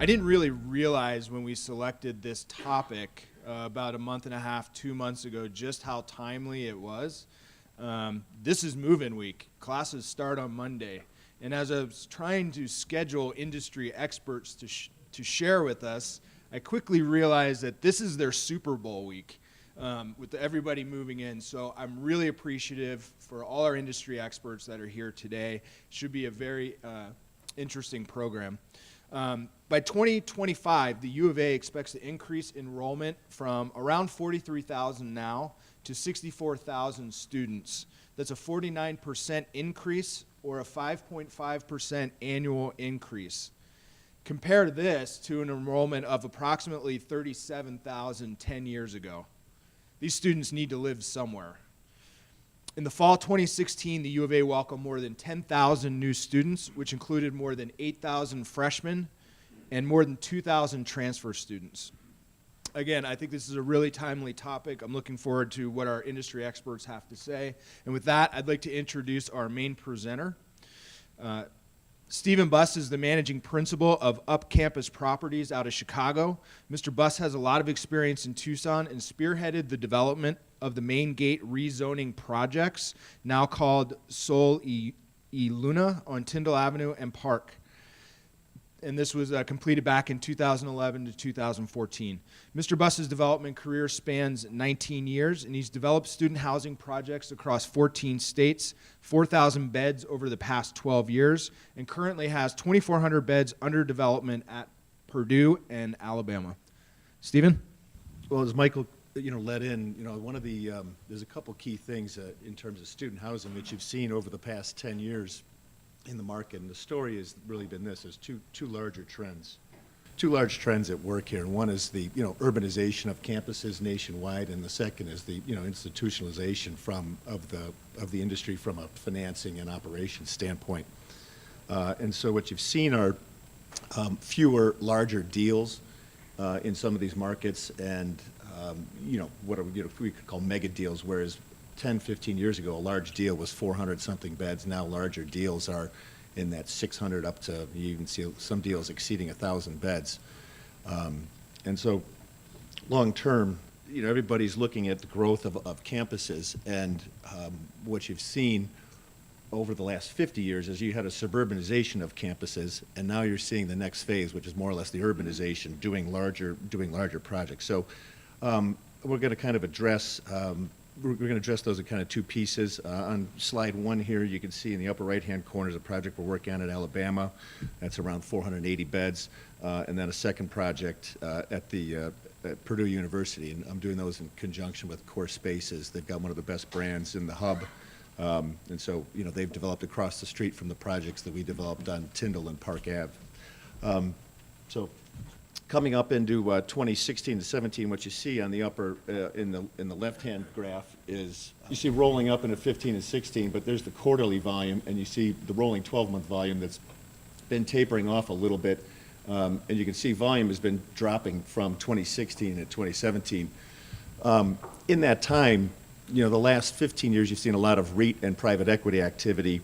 I didn't really realize when we selected this topic about a month and a half, 2 months ago, just how timely it was. This is move-in week. Classes start on Monday. And as I was trying to schedule industry experts to share with us, I quickly realized that this is their Super Bowl week with everybody moving in. So I'm really appreciative for all our industry experts that are here today. Should be a very interesting program. By 2025, the U of A expects to increase enrollment from around 43,000 now to 64,000 students. That's a 49% increase or a 5.5% annual increase. Compare this to an enrollment of approximately 37,000 10 years ago. These students need to live somewhere. In the fall 2016, the U of A welcomed more than 10,000 new students, which included more than 8,000 freshmen and more than 2,000 transfer students. Again, I think this is a really timely topic. I'm looking forward to what our industry experts have to say. And with that, I'd like to introduce our main presenter. Stephen Buss is the managing principal of Up Campus Properties out of Chicago. Mr. Buss has a lot of experience in Tucson and spearheaded the development of the Main Gate rezoning projects, now called Sol y Luna on Tyndall Avenue and Park. And this was completed back in 2011 to 2014. Mr. Buss's development career spans 19 years, and he's developed student housing projects across 14 states, 4,000 beds over the past 12 years, and currently has 2,400 beds under development at Purdue and Alabama. Stephen? Well, as Michael, led in, one of the, there's a couple key things in terms of student housing that you've seen over the past 10 years in the market, and the story has really been this: there's two larger trends, two large trends at work here. And one is the urbanization of campuses nationwide, and the second is the institutionalization of the industry from a financing and operations standpoint. And so what you've seen are fewer larger deals in some of these markets, and what we could call mega deals, whereas 10, 15 years ago, a large deal was 400-something beds. Now larger deals are in that 600 up to, you even see some deals exceeding 1,000 beds. And so long term, everybody's looking at the growth of campuses, and what you've seen over the last 50 years is you had a suburbanization of campuses, and now you're seeing the next phase, which is more or less the urbanization, doing larger projects. So we're going to kind of address we're going to address those in kind of two pieces. On slide one here, you can see in the upper right-hand corner is a project we're working on in Alabama. That's around 480 beds. And then a second project at Purdue University. And I'm doing those in conjunction with Core Spaces. They've got one of the best brands in the hub. And so, they've developed across the street from the projects that we developed on Tyndall and Park Ave. So coming up into 2016 to 17, what you see on the upper, in the left-hand graph is, you see rolling up into 15 and 16, but there's the quarterly volume, and you see the rolling 12-month volume that's been tapering off a little bit. And you can see volume has been dropping from 2016 to 2017. In that time, the last 15 years, you've seen a lot of REIT and private equity activity.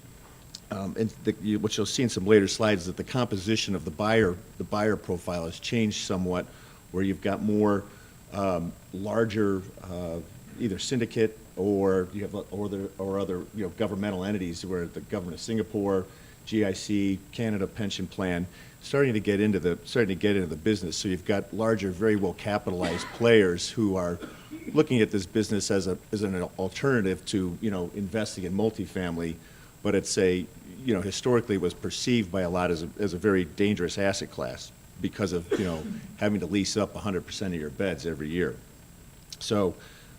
And what you'll see in some later slides is that the composition of the buyer profile has changed somewhat, where you've got more larger either syndicate or you have other governmental entities, where the government of Singapore, GIC, Canada Pension Plan, starting to get into the business. So you've got larger, very well capitalized players who are looking at this business as an alternative to investing in multifamily. But it's historically was perceived by a lot as a very dangerous asset class because of, having to lease up 100% of your beds every year. So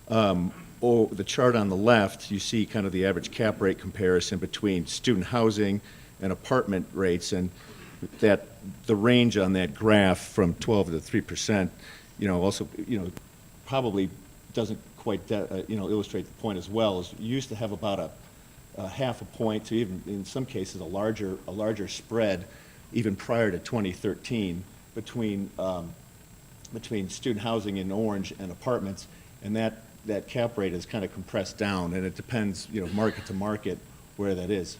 the chart on the left, you see kind of the average cap rate comparison between student housing and apartment rates, and that the range on that graph from 12 to 3%, also, probably doesn't quite, illustrate the point as well. As you used to have about a half a point to even, in some cases, a larger spread, even prior to 2013, between student housing in orange and apartments, and that cap rate is kind of compressed down, and it depends, market to market, where that is.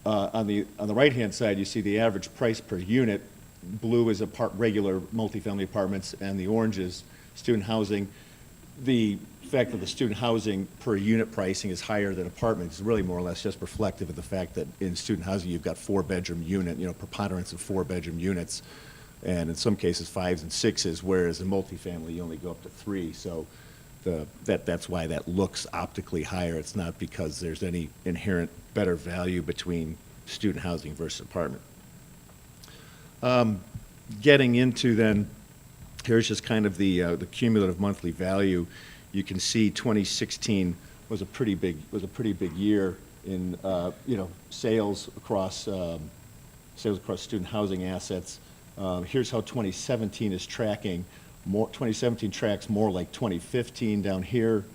On the right-hand side, you see the average price per unit blue is regular multifamily apartments, and the orange is student housing. The fact that the student housing per unit pricing is higher than apartments is really more or less just reflective of the fact that in student housing, you've got 4-bedroom unit, preponderance of 4-bedroom units, and in some cases 5s and 6s, whereas in multifamily, you only go up to 3. So that's why that looks optically higher. It's not because there's any inherent better value between student housing versus apartment. Getting into then, here's just kind of the cumulative monthly value. You can see 2016 was a pretty big year in sales across student housing assets. Here's how 2017 is tracking. 2017 tracks more like 2015 down here,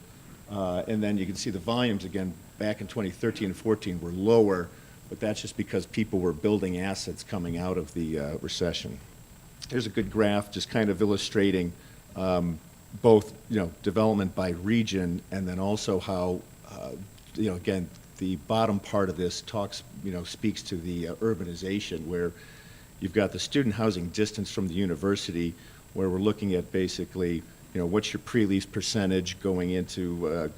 and then you can see the volumes again back in 2013 and 14 were lower, but that's just because people were building assets coming out of the recession. Here's a good graph just kind of illustrating both development by region, and then also how again the bottom part of this speaks to the urbanization, where you've got the student housing distance from the university, where we're looking at basically what's your pre-lease percentage going into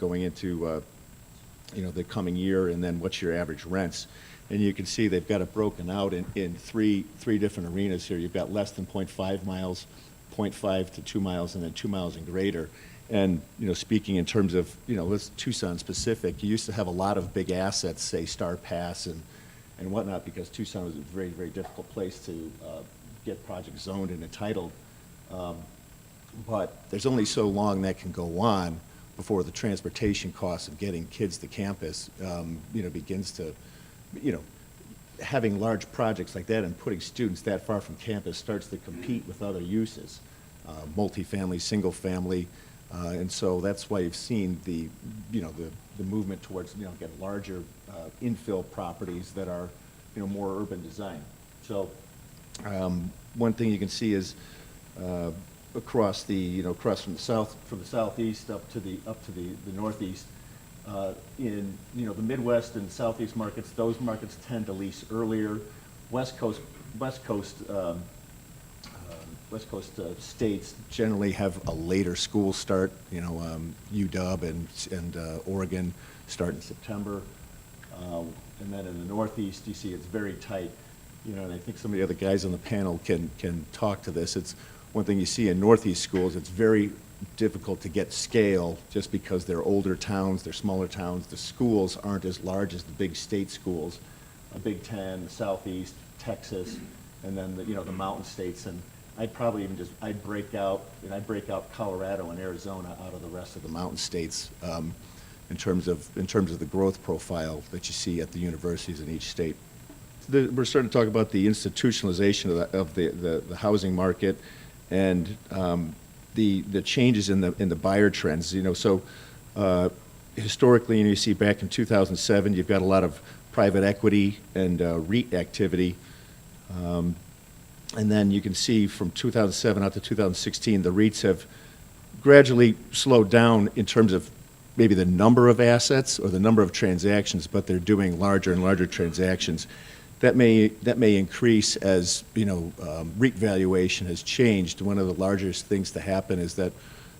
the coming year, and then what's your average rents. And you can see they've got it broken out in three different arenas here. You've got less than 0.5 miles, 0.5 to 2 miles, and then 2 miles and greater. And speaking in terms of let's Tucson specific, you used to have a lot of big assets, say Star Pass and whatnot, because Tucson was a very, very difficult place to get projects zoned and entitled. But there's only so long that can go on before the transportation costs of getting kids to campus begins to having large projects like that and putting students that far from campus starts to compete with other uses, multifamily, single family, and so that's why you've seen the movement towards get larger infill properties that are more urban design. So one thing you can see is across from the southeast up to the northeast. In the Midwest and Southeast markets, those markets tend to lease earlier. West Coast states generally have a later school start. UW and Oregon start in September, and then in the Northeast, you see it's very tight. And I think some of the other guys on the panel can talk to this. It's one thing you see in Northeast schools. It's very difficult to get scale just because they're older towns, they're smaller towns. The schools aren't as large as the big state schools, Big Ten, the Southeast, Texas, and then the mountain states. And I'd probably even I'd break out Colorado and Arizona out of the rest of the mountain states in terms of the growth profile that you see at the universities in each state. We're starting to talk about the institutionalization of the housing market, and the changes in the buyer trends. So historically, you see back in 2007, you've got a lot of private equity and REIT activity. And then you can see from 2007 out to 2016, the REITs have gradually slowed down in terms of maybe the number of assets or the number of transactions, but they're doing larger and larger transactions. That may increase as REIT valuation has changed. One of the largest things to happen is that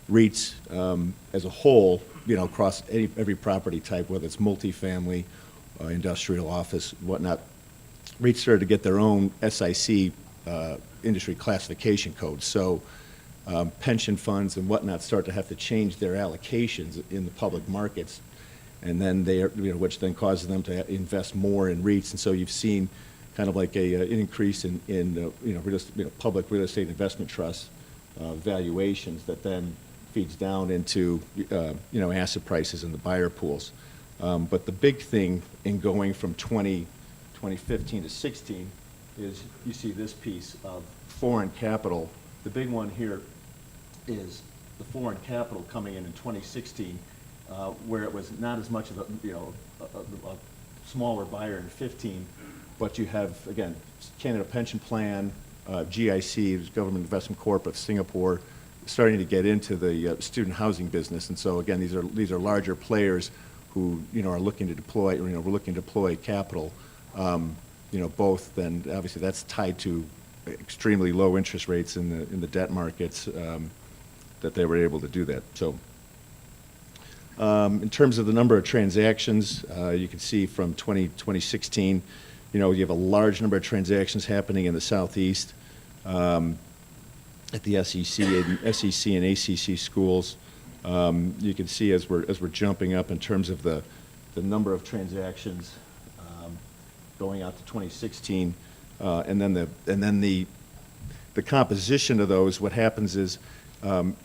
REITs as a whole, across every property type, whether it's multifamily, industrial, office, whatnot, REITs started to get their own SIC industry classification code. So pension funds and whatnot start to have to change their allocations in the public markets, and then which then causes them to invest more in REITs. And so you've seen kind of like an increase in public real estate investment trust valuations that then feeds down into asset prices in the buyer pools. But the big thing in going from 2015 to 16 is you see this piece of foreign capital. The big one here is the foreign capital coming in 2016, where it was not as much of a smaller buyer in 15, but you have, again, Canada Pension Plan, GIC, Government Investment Corp of Singapore, starting to get into the student housing business. And so again, these are larger players who are looking to deploy, we're looking to deploy capital. Both then obviously that's tied to extremely low interest rates in the debt markets, that they were able to do that. So in terms of the number of transactions, you can see from 2016, you know, you have a large number of transactions happening in the Southeast, at the SEC and ACC schools. You can see as we're jumping up in terms of the number of transactions going out to 2016, and then the composition of those. What happens is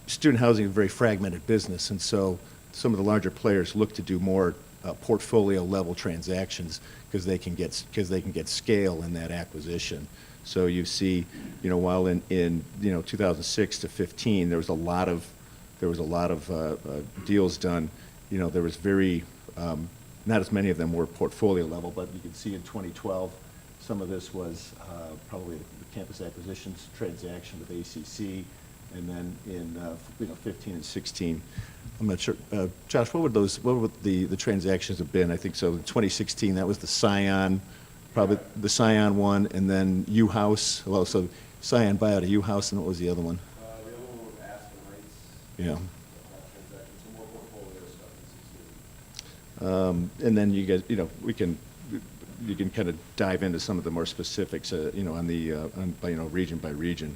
student housing is a very fragmented business, and so some of the larger players look to do more portfolio level transactions because they can get scale in that acquisition. So you see, you know, while in 2006 to 15 there was a lot of deals done. You know, there was not as many of them were portfolio level, but you can see in 2012 some of this was probably the campus acquisitions transaction with ACC, and then in 15 and 16, I'm not sure. Josh, what would the transactions have been? I think so. In 2016, that was the Scion, probably the Scion one, and then U House. Well, so Scion buyout of U House, and what was the other one? The other one was Aspen Heights. Yeah. Transaction, some more portfolio stuff in 16. And then you guys, you know, you can kind of dive into some of the more specifics, you know, region by region.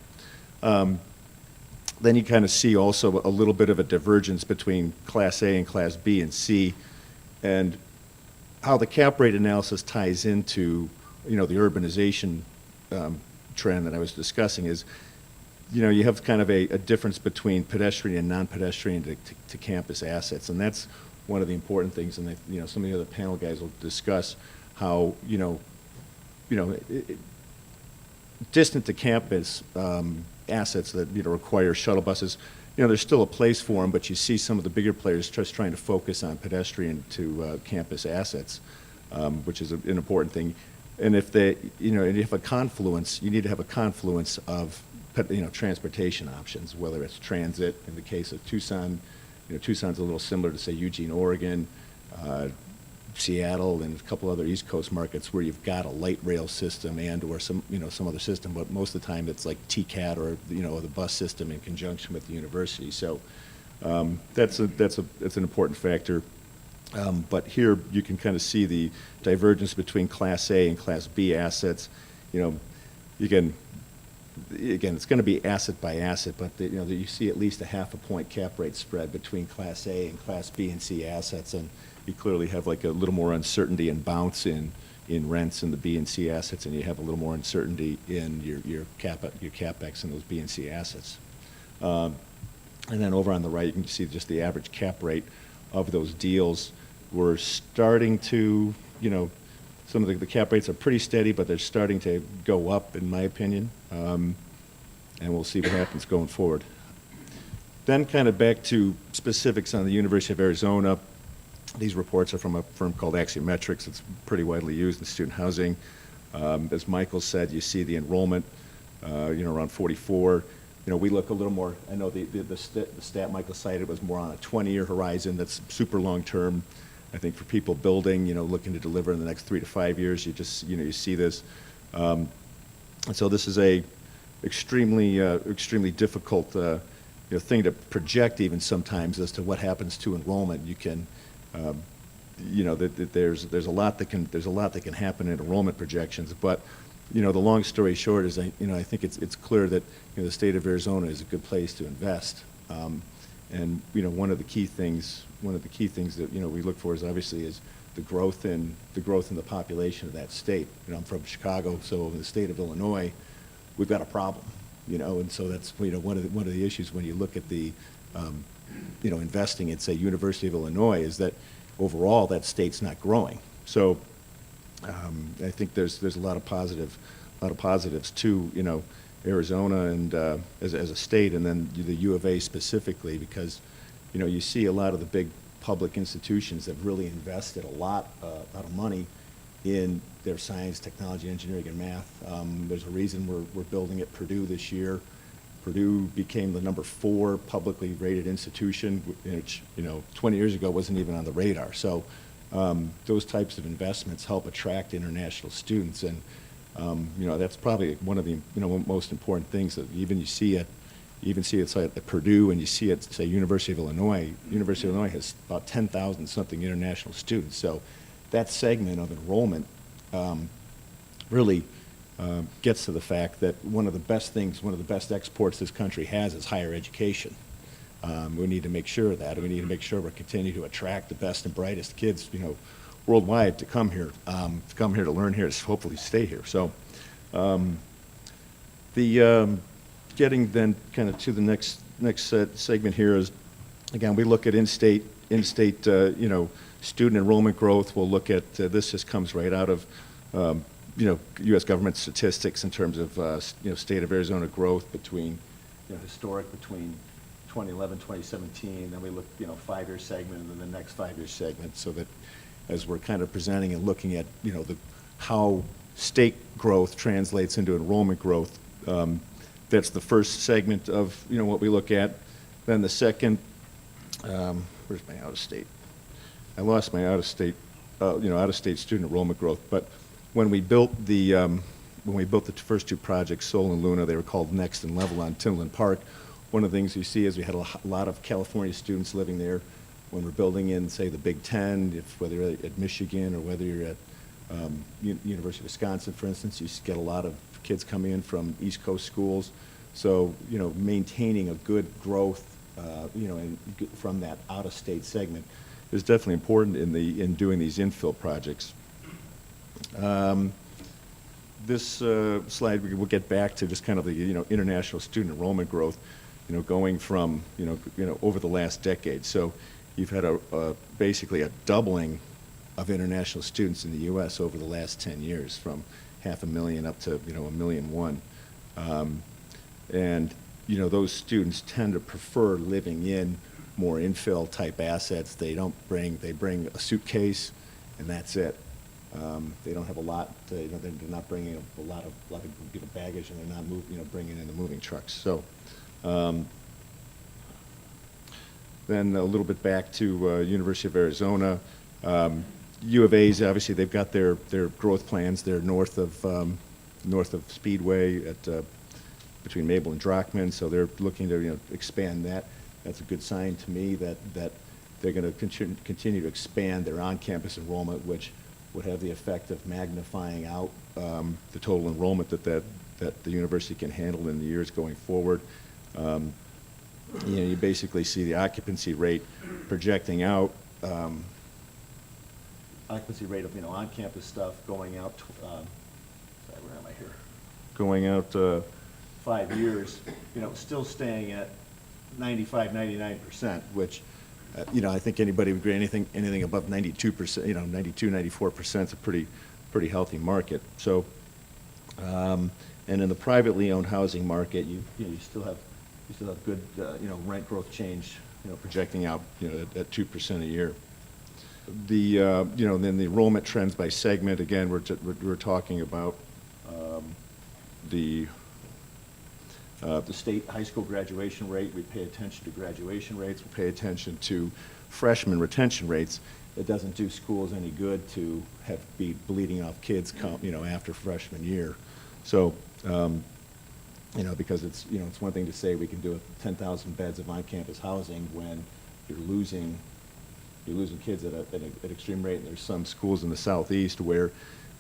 Then you kind of see also a little bit of a divergence between Class A and Class B and C, and how the cap rate analysis ties into, you know, the urbanization trend that I was discussing is, you know, you have kind of a difference between pedestrian and non-pedestrian to campus assets, and that's one of the important things. And you know, some of the other panel guys will discuss how, distant to campus assets that, you know, require shuttle buses, you know, there's still a place for them, but you see some of the bigger players just trying to focus on pedestrian to campus assets, which is an important thing. And if they, you know, and you have a confluence, you need to have a confluence of, you know, transportation options, whether it's transit. In the case of Tucson, you know, Tucson's a little similar to, say, Eugene, Oregon, Seattle, and a couple other East Coast markets where you've got a light rail system or some other system, but most of the time it's like TCAT or, you know, the bus system in conjunction with the university. So that's an important factor. But here you can kind of see the divergence between Class A and Class B assets. You know, again, it's going to be asset by asset, but you see at least a half a point cap rate spread between Class A and Class B and C assets, and you clearly have like a little more uncertainty and bounce in rents in the B and C assets, and you have a little more uncertainty in your capex in those B and C assets. And then over on the right, you can see just the average cap rate of those deals. We're starting to, you know, some of the cap rates are pretty steady, but they're starting to go up, in my opinion. And we'll see what happens going forward. Then kind of back to specifics on the University of Arizona. These reports are from a firm called Axiometrics. It's pretty widely used in student housing. As Michael said, you see the enrollment, around 44. You know, we look a little more, I know the stat Michael cited was more on a 20-year horizon. That's super long-term. I think for people building, you know, looking to deliver in the next 3 to 5 years, you see this. And so this is a extremely difficult thing to project even sometimes as to what happens to enrollment. You can, there's a lot that can happen in enrollment projections, but the long story short is, I think it's clear that the state of Arizona is a good place to invest. And one of the key things that we look for is obviously is the growth in the population of that state. I'm from Chicago, so in the state of Illinois, we've got a problem. And so that's one of the issues when you look at the investing in, say, University of Illinois, is that overall that state's not growing. So I think there's a lot of positives to Arizona and as a state, and then the U of A specifically, because you see a lot of the big public institutions that really invested a lot of money in their science, technology, engineering, and math. There's a reason we're building at Purdue this year. Purdue became the number 4 publicly rated institution, which 20 years ago wasn't even on the radar. So those types of investments help attract international students, and You know, that's probably one of the, you know, most important things that even you see it, say at Purdue, and you see it, say, University of Illinois. University of Illinois has about 10,000 something international students. So that segment of enrollment really gets to the fact that one of the best exports this country has is higher education. We need to make sure of that. We need to make sure we're continuing to attract the best and brightest kids, you know, worldwide to come here to learn here, to hopefully stay here. So getting then kind of to the next segment here is, again, we look at in-state you know, student enrollment growth. We'll look at this just comes right out of you know, U.S. government statistics in terms of you know, state of Arizona growth between, you know, historic between 2011, 2017. Then we look, you know, 5-year segment, and then the next 5-year segment, so that as we're kind of presenting and looking at, you know, how state growth translates into enrollment growth. That's the first segment of, you know, what we look at. Then the second, where's my out-of-state? I lost my out-of-state, you know, out-of-state student enrollment growth. But when we built the first two projects, Sol and Luna, they were called Next and Level on Timberland Park. One of the things you see is we had a lot of California students living there. When we're building in, say, the Big Ten, whether you're at Michigan or whether you're at University of Wisconsin, for instance, you get a lot of kids coming in from East Coast schools. So, you know, maintaining a good growth, you know, from that out-of-state segment is definitely important in doing these infill projects. This slide, we'll get back to just kind of the, you know, international student enrollment growth, you know, going from, you know, over the last decade. So you've had basically a doubling of international students in the U.S. over the last 10 years, from 500,000 up to, you know, 1,000,001. And, you know, those students tend to prefer living in more infill type assets. They bring a suitcase and that's it. They don't have a lot, they're not bringing a lot of you know, baggage, and they're not bringing in the moving trucks. So then a little bit back to University of Arizona. U of A's, obviously, they've got their growth plans. They're north of Speedway at between Mabel and Drockman, so they're looking to, you know, expand that. That's a good sign to me that they're going to continue to expand their on-campus enrollment, which would have the effect of magnifying out the total enrollment that the university can handle in the years going forward. You know, you basically see the occupancy rate projecting out. Occupancy rate of, you know, on-campus stuff going out. Sorry, where am I here? Going out 5 years. You know, still staying at 95, 99%, which. You know, I think anybody would agree anything above 92%, you know, 92, 94% is a pretty healthy market. So, and in the privately owned housing market, you still have good, you know, rent growth change, you know, projecting out, you know, at 2% a year. The, you know, then the enrollment trends by segment, again, we're talking about the state high school graduation rate. We pay attention to graduation rates. We pay attention to freshman retention rates. It doesn't do schools any good to be bleeding off kids come, you know, after freshman year. So, you know, because it's, you know, it's one thing to say we can do 10,000 beds of on-campus housing when you're losing kids at an extreme rate. And there's some schools in the southeast where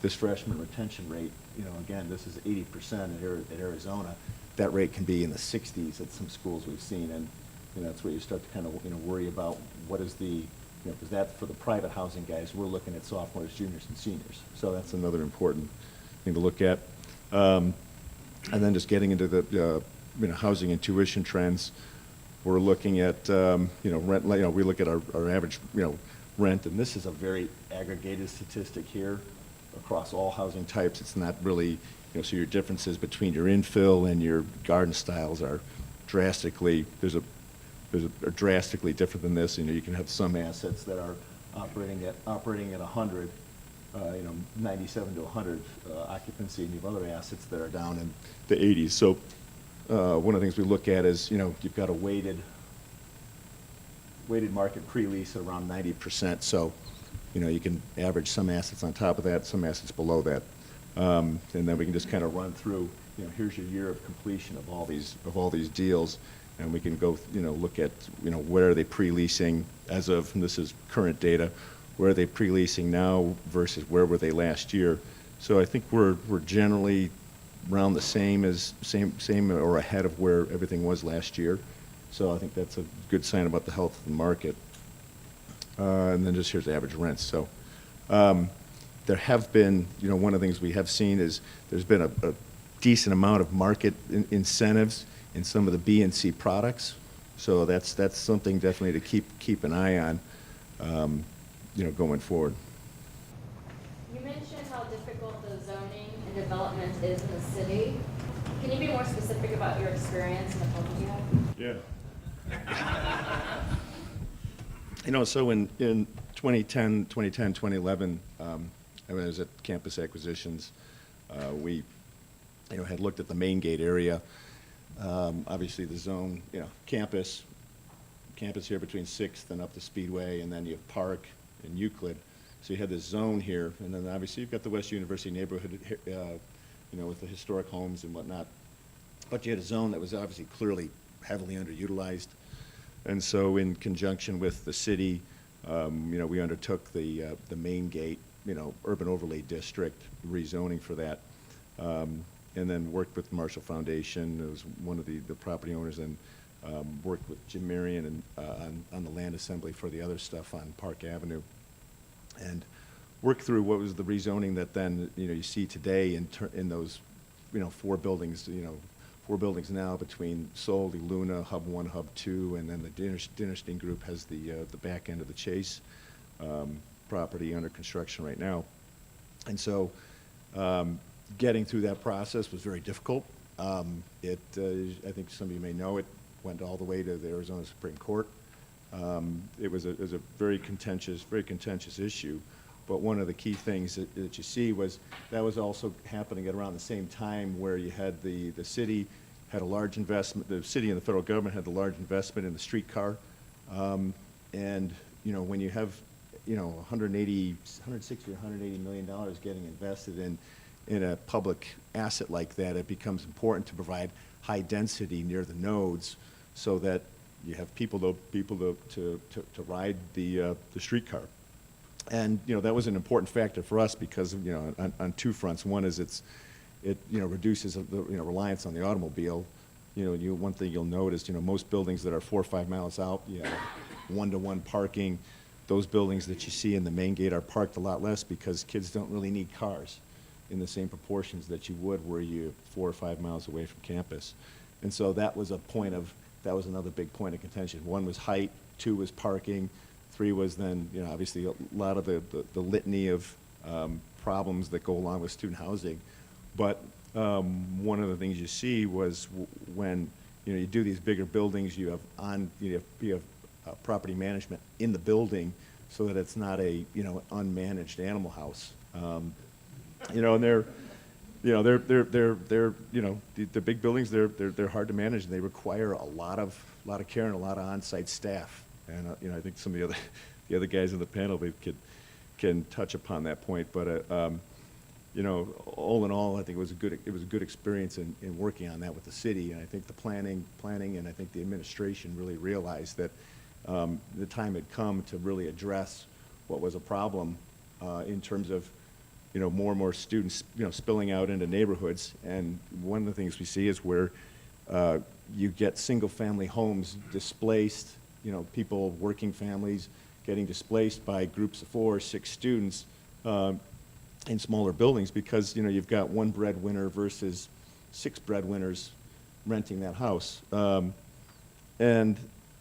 this freshman retention rate, you know, again, this is 80% at Arizona. That rate can be in the 60s at some schools we've seen, and, you know, that's where you start to kind of, you know, worry about what is the, you know, because that for the private housing guys, we're looking at sophomores, juniors, and seniors. So that's another important thing to look at. And then just getting into the, you know, housing and tuition trends, we're looking at, you know, rent. You know, we look at our average, you know, rent, and this is a very aggregated statistic here across all housing types. It's not really. You know, so your differences between your infill and your garden styles are drastically are drastically different than this. You know, you can have some assets that are operating at 100, you know, 97 to 100 occupancy, and you have other assets that are down in the 80s. So one of the things we look at is, you know, you've got a weighted market pre-lease at around 90%. So, you know, you can average some assets on top of that, some assets below that. And then we can just kind of run through, you know, here's your year of completion of all these deals. And we can go, you know, look at, you know, where are they pre-leasing as of, and this is current data, where are they pre-leasing now versus where were they last year? So I think we're generally around the same or ahead of where everything was last year. So I think that's a good sign about the health of the market. And then just here's the average rents. So there have been, you know, one of the things we have seen is there's been a decent amount of market incentives in some of the B and C products. So that's something definitely to keep an eye on, you know, going forward. You mentioned how difficult the zoning and development is in the city. Can you be more specific about your experience and the problems you have? Yeah. You know, so in 2010, 2011, I was at Campus Acquisitions. We, you know, had looked at the main gate area. Obviously, the zone, you know, campus here between 6th and up the Speedway, and then you have Park and Euclid. So you had this zone here, and then obviously you've got the West University neighborhood, you know, with the historic homes and whatnot. But you had a zone that was obviously clearly heavily underutilized. And so in conjunction with the city, you know, we undertook the main gate, you know, urban overlay district rezoning for that. And then worked with Marshall Foundation, it was one of the property owners, and worked with Jim Marion and on the land assembly for the other stuff on Park Avenue. And worked through what was the rezoning that then, you know, you see today in those, you know, four buildings now between Soldi, Luna, Hub 1, Hub 2, and then the Dinerstein Group has the back end of the Chase property under construction right now. And so getting through that process was very difficult. I think some of you may know, it went all the way to the Arizona Supreme Court. It was a very contentious issue. But one of the key things that you see was that was also happening at around the same time where you had the city had a large investment, the city and the federal government had a large investment in the streetcar. And, you know, when you have, you know, 160 or $180 million getting invested in a public asset like that, it becomes important to provide high density near the nodes so that you have people to ride the streetcar. And, you know, that was an important factor for us because, you know, on two fronts. One is it you know, reduces the, you know, reliance on the automobile. You know, one thing you'll notice, you know, most buildings that are 4 or 5 miles out, you have one-to-one parking. Those buildings that you see in the main gate are parked a lot less because kids don't really need cars in the same proportions that you would were you 4 or 5 miles away from campus. And so that was another big point of contention. One was height, 2 was parking, 3 was then, you know, obviously a lot of the litany of problems that go along with student housing. But one of the things you see was when, you know, you do these bigger buildings, you have property management in the building so that it's not a, you know, unmanaged animal house. You know, and they're you know, the big buildings, they're hard to manage, and they require a lot of care and a lot of on-site staff. And you know, I think some of the other guys in the panel can touch upon that point. But you know, all in all, I think it was a good experience in working on that with the city. And I think the planning, and I think the administration really realized that the time had come to really address what was a problem in terms of, you know, more and more students, you know, spilling out into neighborhoods. And one of the things we see is where you get single-family homes displaced, you know, people, working families getting displaced by groups of 4 or 6 students in smaller buildings because, you know, you've got one breadwinner versus 6 breadwinners renting that house. And,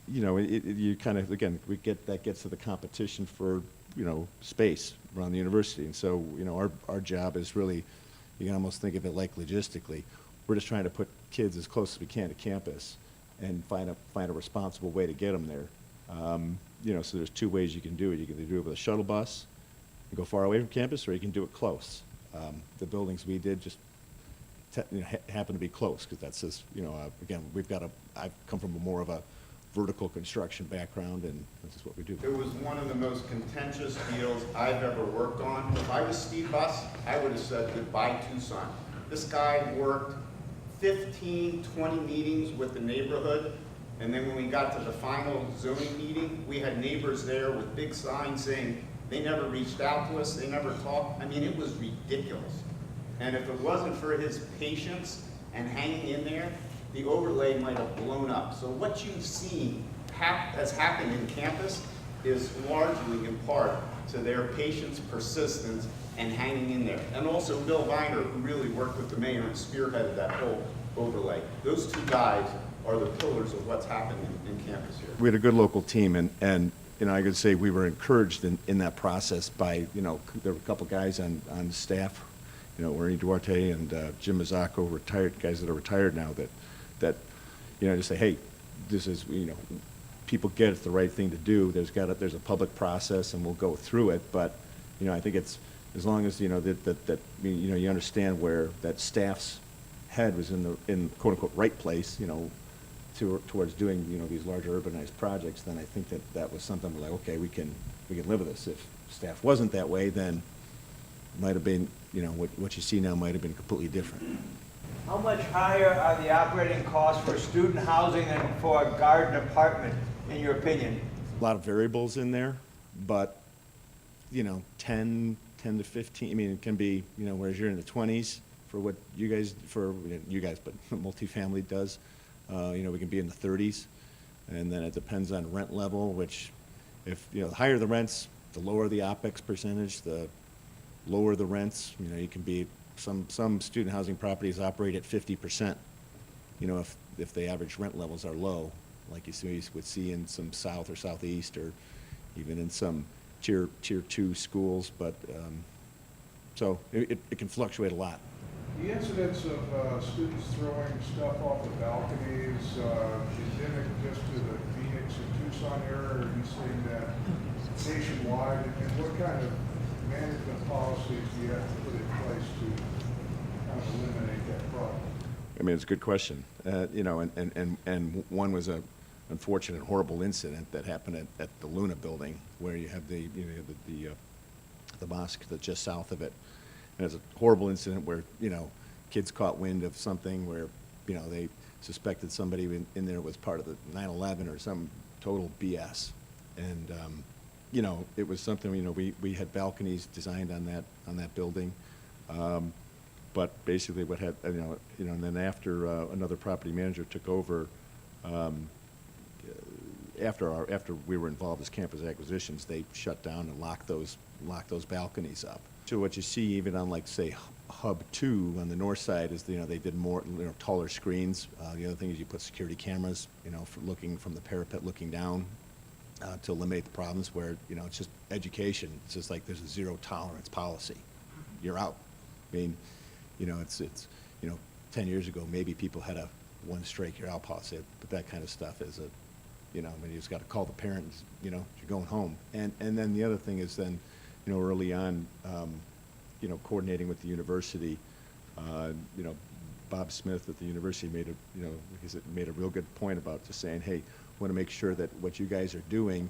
you know, you kind of, again, that gets to the competition for, you know, space around the university. And so, you know, our job is really, you can almost think of it like logistically. We're just trying to put kids as close as we can to campus and find a responsible way to get them there. You know, so there's 2 ways you can do it. You can either do it with a shuttle bus and go far away from campus, or you can do it close. The buildings we did just happen to be close because that's just, you know, again, I've come from more of a vertical construction background, and this is what we do. It was one of the most contentious deals I've ever worked on. If I was Steve Buss, I would have said goodbye Tucson. This guy worked 15, 20 meetings with the neighborhood, and then when we got to the final zoning meeting, we had neighbors there with big signs saying they never reached out to us, they never talked. I mean, it was ridiculous. And if it wasn't for his patience and hanging in there, the overlay might have blown up. So what you've seen has happened in campus is largely in part to their patience, persistence, and hanging in there. And also Bill Viner, who really worked with the mayor and spearheaded that whole overlay. Those two guys are the pillars of what's happened in campus here. We had a good local team, and you know, I could say we were encouraged in that process by, you know, there were a couple guys on staff, you know, Ernie Duarte and Jim Mazzacco, retired guys that are retired now, that you know, just say, hey, this is, you know, people get it's the right thing to do. There's a public process, and we'll go through it. But you know, I think it's as long as you know that you know, you understand where that staff's head was in quote unquote right place, you know, towards doing, you know, these larger urbanized projects, then I think that was something we're like, okay, we can live with this. If staff wasn't that way, then might have been, you know, what you see now might have been completely different. How much higher are the operating costs for student housing than for a garden apartment, in your opinion? A lot of variables in there, but you know, 10 to 15. I mean, it can be, you know, whereas you're in the 20s for what you guys, but multifamily does. You know, we can be in the 30s, and then it depends on rent level, which if, you know, the higher the rents, the lower the OpEx percentage, the lower the rents. You know, you can be, some student housing properties operate at 50%, you know, if the average rent levels are low, like you would see in some south or southeast, or even in some tier 2 schools. But so it can fluctuate a lot. The incidence of students throwing stuff off the balconies, endemic just to the Phoenix and Tucson area, or are you seeing that nationwide? And what kind of management policies do you have to put in place to kind of eliminate that problem? I mean, it's a good question. You know, and one was a unfortunate, horrible incident that happened at the Luna building, where you have the mosque that's just south of it. And it's a horrible incident where, you know, kids caught wind of something where, you know, they suspected somebody in there was part of the 9/11 or some total BS. And, you know, it was something, you know, we had balconies designed on that building. But basically what had, you know, and then after another property manager took over, after we were involved as campus acquisitions, they shut down and locked those balconies up. So what you see even on, like, say, Hub 2 on the north side is, you know, they did more, you know, taller screens. The other thing is you put security cameras, you know, for looking from the parapet, looking down, to eliminate the problems where, you know, it's just education. It's just like there's a zero tolerance policy. You're out. I mean, you know, it's you know, 10 years ago maybe people had a one strike you're out policy, but that kind of stuff is a, you know, I mean, you just got to call the parents, you know, you're going home. And then the other thing is then, you know, early on, you know, coordinating with the university, you know, Bob Smith at the university made a real good point about just saying, hey, want to make sure that what you guys are doing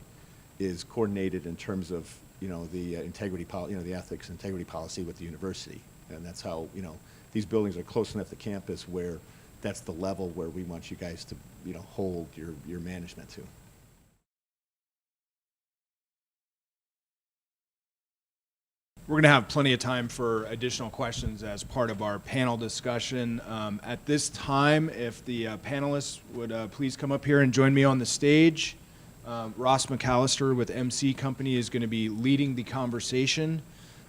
is coordinated in terms of, you know, the integrity policy, you know, the ethics and integrity policy with the university. And that's how, you know, these buildings are close enough to campus where that's the level where we want you guys to, you know, hold your management to. We're going to have plenty of time for additional questions as part of our panel discussion. At this time, if the panelists would please come up here and join me on the stage. Ross McAllister with MC Company is going to be leading the conversation.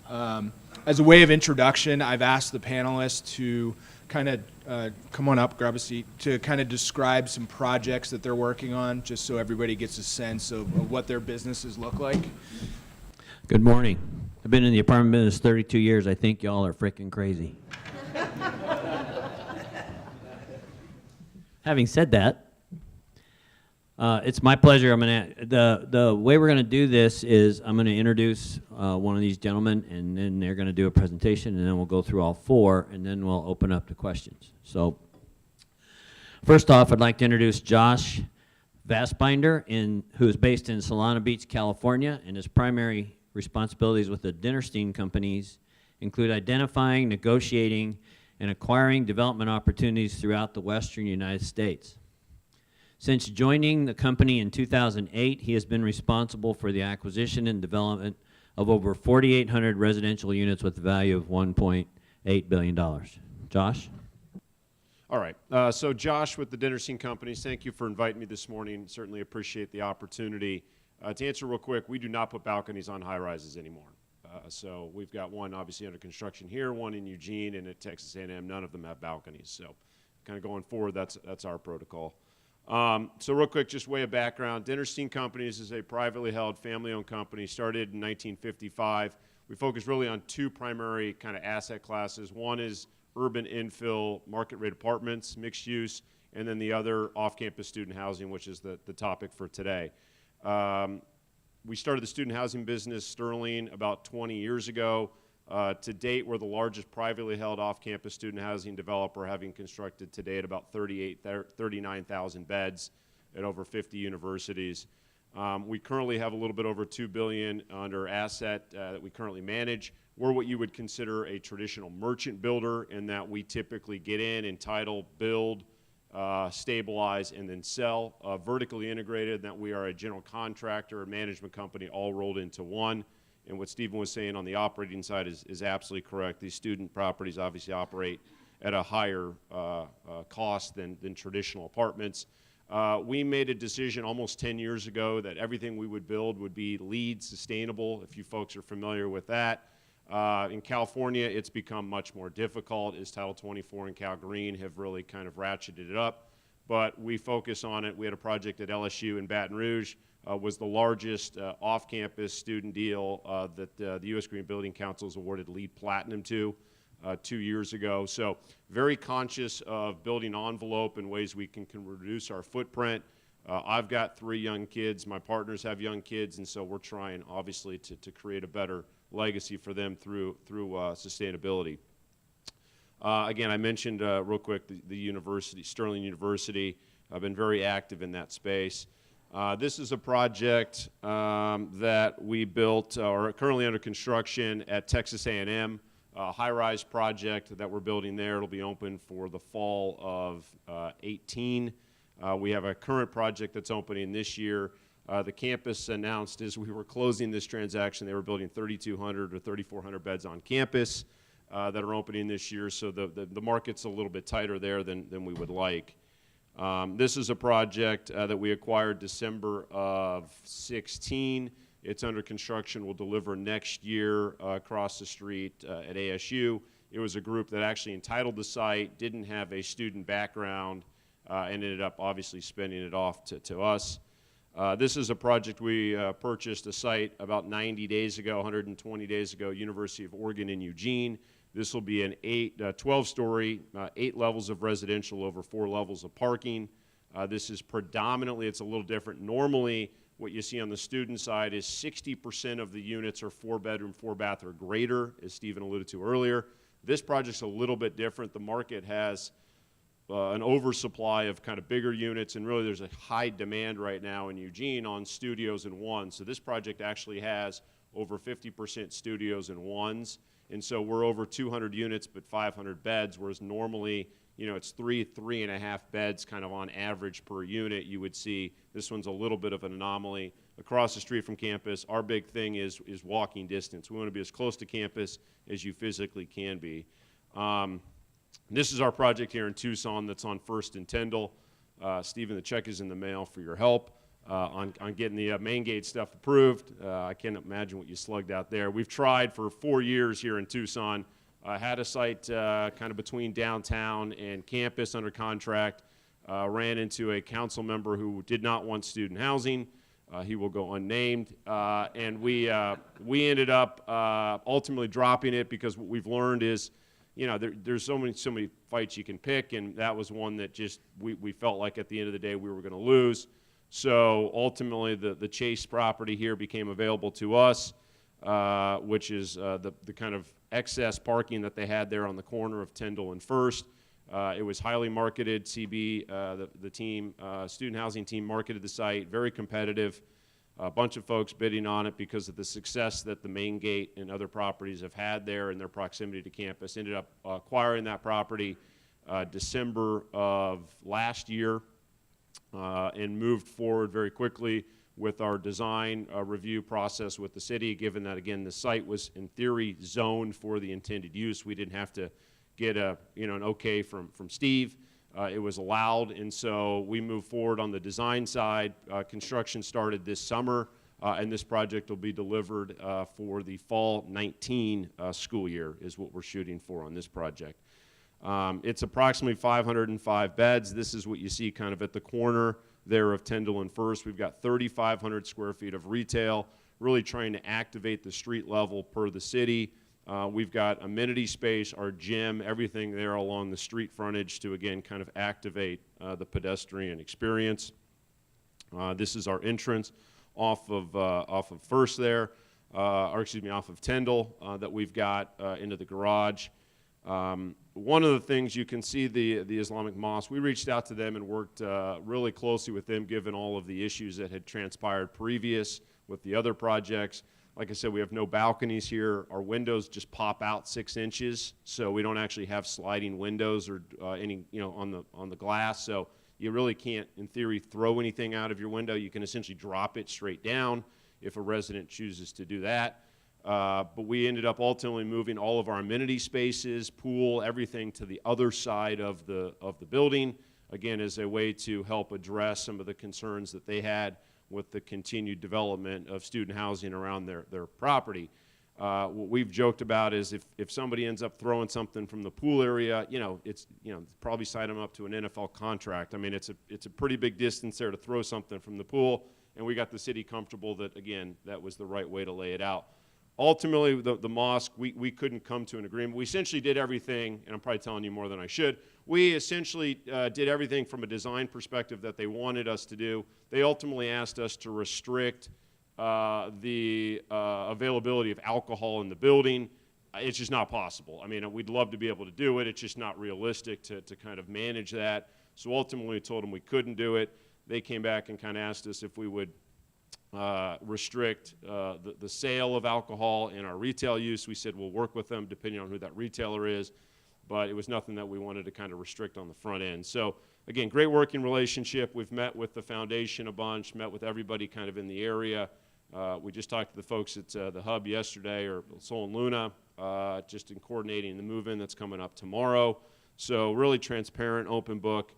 As a way of introduction, I've asked the panelists to kind of come on up, grab a seat, to kind of describe some projects that they're working on, just so everybody gets a sense of what their businesses look like. Good morning. I've been in the apartment business 32 years. I think y'all are freaking crazy. Having said that, it's my pleasure. The way we're going to do this is I'm going to introduce one of these gentlemen, and then they're going to do a presentation, and then we'll go through all four, and then we'll open up to questions. So first off, I'd like to introduce Josh Vastbinder, who is based in Solana Beach, California, and his primary responsibilities with the Dinnerstein companies include identifying, negotiating, and acquiring development opportunities throughout the western United States. Since joining the company in 2008, he has been responsible for the acquisition and development of over 4,800 residential units with a value of $1.8 billion. Josh? All right. So Josh with the Dinnerstein Companies, thank you for inviting me this morning. Certainly appreciate the opportunity. To answer real quick, we do not put balconies on high-rises anymore. So we've got one obviously under construction here, one in Eugene, and at Texas A&M. None of them have balconies. So kind of going forward, that's our protocol. So real quick, just way of background. Dinnerstein Companies is a privately held, family-owned company, started in 1955. We focus really on two primary kind of asset classes. One is urban infill market-rate apartments, mixed use, and then the other off-campus student housing, which is the topic for today. We started the student housing business, Sterling, about 20 years ago. To date, we're the largest privately held off-campus student housing developer, having constructed to date about 39,000 beds at over 50 universities. We currently have a little bit over $2 billion under asset that we currently manage. We're what you would consider a traditional merchant builder in that we typically get in, entitle, build, stabilize, and then sell. Vertically integrated, that we are a general contractor, a management company, all rolled into one. And what Stephen was saying on the operating side is absolutely correct. These student properties obviously operate at a higher cost than traditional apartments. We made a decision almost 10 years ago that everything we would build would be LEED sustainable, if you folks are familiar with that. In California, it's become much more difficult as Title 24 and Cal Green have really kind of ratcheted it up. But we focus on it. We had a project at LSU in Baton Rouge, was the largest off-campus student deal that the U.S. Green Building Council has awarded LEED Platinum to 2 years ago. So very conscious of building envelope in ways we can reduce our footprint. I've got 3 young kids. My partners have young kids, and so we're trying, obviously, to create a better legacy for them through sustainability. Again, I mentioned real quick the university, Sterling University. I've been very active in that space. This is a project that we built or are currently under construction at Texas A&M, a high-rise project that we're building there. It'll be open for the fall of 18. We have a current project that's opening this year. The campus announced as we were closing this transaction, they were building 3,200 or 3,400 beds on campus that are opening this year, so the market's a little bit tighter there than we would like. This is a project that we acquired December of 16. It's under construction. We'll deliver next year across the street at ASU. It was a group that actually entitled the site, didn't have a student background, and ended up obviously spinning it off to us. This is a project we purchased a site about 90 days ago, 120 days ago, University of Oregon in Eugene. This will be an 12-story, 8 levels of residential over 4 levels of parking. This is predominantly, it's a little different. Normally, what you see on the student side is 60% of the units are 4-bedroom, 4-bath or greater, as Stephen alluded to earlier. This project's a little bit different. The market has an oversupply of kind of bigger units, and really there's a high demand right now in Eugene on studios and ones. So this project actually has over 50% studios and ones. And so we're over 200 units, but 500 beds, whereas normally, you know, it's 3.5 beds kind of on average per unit. You would see this one's a little bit of an anomaly. Across the street from campus, our big thing is walking distance. We want to be as close to campus as you physically can be. This is our project here in Tucson that's on First and Tyndall. Stephen, the check is in the mail for your help on getting the main gate stuff approved. I can't imagine what you slugged out there. We've tried for 4 years here in Tucson. Had a site kind of between downtown and campus under contract. Ran into a council member who did not want student housing. He will go unnamed. And we ended up ultimately dropping it because what we've learned is, you know, there's so many fights you can pick, and that was one that just we felt like at the end of the day we were going to lose. So ultimately the Chase property here became available to us, which is the kind of excess parking that they had there on the corner of Tyndall and First. It was highly marketed. CB, the team, student housing team marketed the site, very competitive. A bunch of folks bidding on it because of the success that the main gate and other properties have had there and their proximity to campus. Ended up acquiring that property December of last year and moved forward very quickly with our design review process with the city, given that, again, the site was in theory zoned for the intended use. We didn't have to get an okay from Steve. It was allowed, and so we moved forward on the design side. Construction started this summer, and this project will be delivered for the fall 19 school year is what we're shooting for on this project. It's approximately 505 beds. This is what you see kind of at the corner there of Tyndall and First. We've got 3,500 square feet of retail, really trying to activate the street level per the city. We've got amenity space, our gym, everything there along the street frontage to, again, kind of activate the pedestrian experience. This is our entrance off of First there, or excuse me, off of Tyndall that we've got into the garage. One of the things you can see the Islamic Mosque, we reached out to them and worked really closely with them given all of the issues that had transpired previous with the other projects. Like I said, we have no balconies here. Our windows just pop out 6 inches, so we don't actually have sliding windows or any, on the glass. So you really can't, in theory, throw anything out of your window. You can essentially drop it straight down if a resident chooses to do that. But we ended up ultimately moving all of our amenity spaces, pool, everything to the other side of the building, again, as a way to help address some of the concerns that they had with the continued development of student housing around their property. What we've joked about is if somebody ends up throwing something from the pool area, it's probably sign them up to an NFL contract. I mean, it's a pretty big distance there to throw something from the pool, and we got the city comfortable that, again, that was the right way to lay it out. Ultimately, the mosque, we couldn't come to an agreement. We essentially did everything, and I'm probably telling you more than I should. We essentially did everything from a design perspective that they wanted us to do. They ultimately asked us to restrict the availability of alcohol in the building. It's just not possible. I mean, we'd love to be able to do it. It's just not realistic to kind of manage that. So ultimately, we told them we couldn't do it. They came back and kind of asked us if we would restrict the sale of alcohol in our retail use. We said we'll work with them depending on who that retailer is, but it was nothing that we wanted to kind of restrict on the front end. So again, great working relationship. We've met with the foundation a bunch, met with everybody kind of in the area. We just talked to the folks at the Hub yesterday, or Sol and Luna, just in coordinating the move-in that's coming up tomorrow. So really transparent, open book.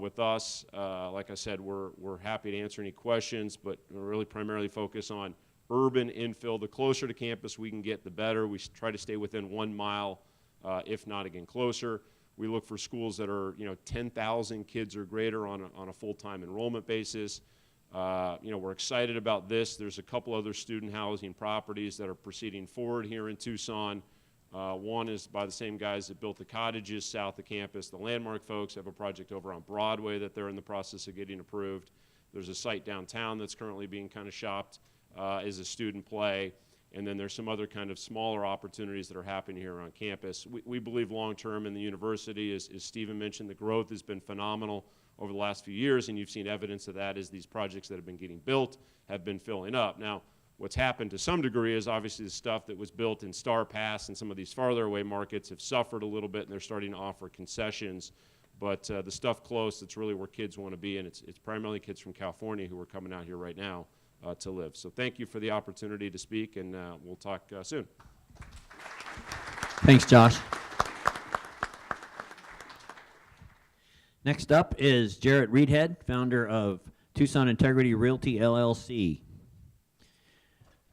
With us, like I said, we're happy to answer any questions, but we're really primarily focus on urban infill. The closer to campus we can get, the better. We try to stay within 1 mile, if not, again, closer. We look for schools that are, 10,000 kids or greater on a full-time enrollment basis. We're excited about this. There's a couple other student housing properties that are proceeding forward here in Tucson. One is by the same guys that built the cottages south of campus. The Landmark folks have a project over on Broadway that they're in the process of getting approved. There's a site downtown that's currently being kind of shopped as a student play. And then there's some other kind of smaller opportunities that are happening here on campus. We believe long-term in the university, as Stephen mentioned, the growth has been phenomenal over the last few years, and you've seen evidence of that as these projects that have been getting built have been filling up. Now, what's happened to some degree is obviously the stuff that was built in Star Pass and some of these farther away markets have suffered a little bit, and they're starting to offer concessions. But the stuff close, that's really where kids want to be, and it's primarily kids from California who are coming out here right now to live. So thank you for the opportunity to speak, and we'll talk soon. Thanks, Josh. Next up is Jarrett Reedhead, founder of Tucson Integrity Realty, LLC.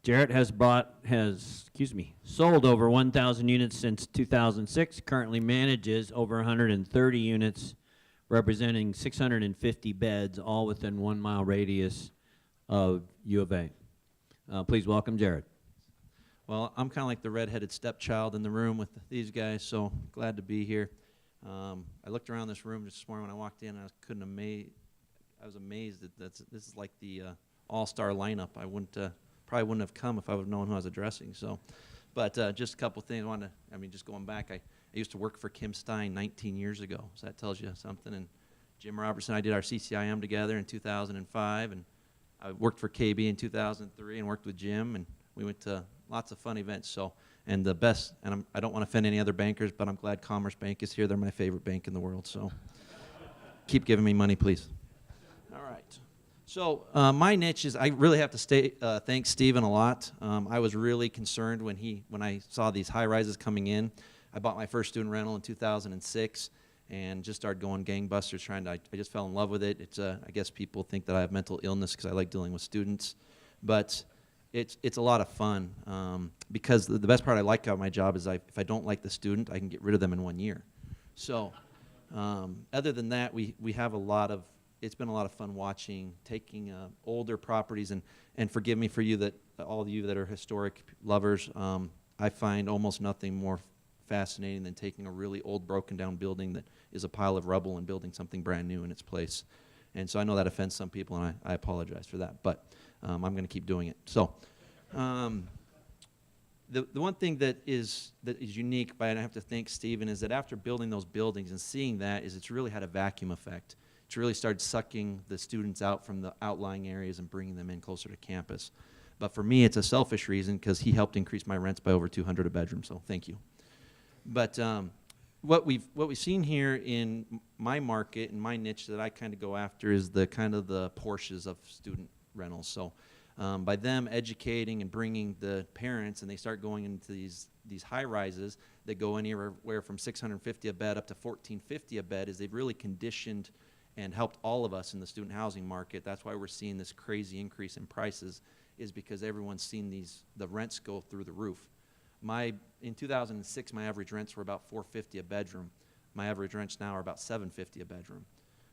Jarrett has sold over 1,000 units since 2006, currently manages over 130 units, representing 650 beds, all within 1 mile radius of U of A. Please welcome Jarrett. Well, I'm kind of like the redheaded stepchild in the room with these guys, so glad to be here. I looked around this room this morning when I walked in. I was amazed that this is like the all-star lineup. I probably wouldn't have come if I would have known who I was addressing. So, but just a couple things. Just going back, I used to work for Kim Stein 19 years ago, so that tells you something. And Jim Robertson and I did our CCIM together in 2005, and I worked for KB in 2003 and worked with Jim, and we went to lots of fun events. So, and the best, and I don't want to offend any other bankers, but I'm glad Commerce Bank is here. They're my favorite bank in the world, so keep giving me money, please. All right. So my niche is, I really have to thank Stephen a lot. I was really concerned when I saw these high rises coming in. I bought my first student rental in 2006 and just started going gangbusters I just fell in love with it. It's I guess people think that I have mental illness because I like dealing with students, but it's a lot of fun because the best part I like about my job is if I don't like the student, I can get rid of them in 1 year. So other than that, we have it's been a lot of fun taking older properties, and forgive me for all of you that are historic lovers, I find almost nothing more fascinating than taking a really old broken down building that is a pile of rubble and building something brand new in its place. And so I know that offends some people, and I apologize for that, but I'm going to keep doing it. So the one thing that is unique, and I have to thank Stephen, is that after building those buildings and seeing that, is it's really had a vacuum effect. It's really started sucking the students out from the outlying areas and bringing them in closer to campus. But for me, it's a selfish reason because he helped increase my rents by over $200 a bedroom, so thank you. But what we've seen here in my market and my niche that I kind of go after is the Porsches of student rentals. So by them educating and bringing the parents, and they start going into these high rises that go anywhere from $650 a bed up to $1,450 a bed, is they've really conditioned and helped all of us in the student housing market. That's why we're seeing this crazy increase in prices, is because everyone's seen the rents go through the roof. In 2006, my average rents were about $450 a bedroom. My average rents now are about $750 a bedroom.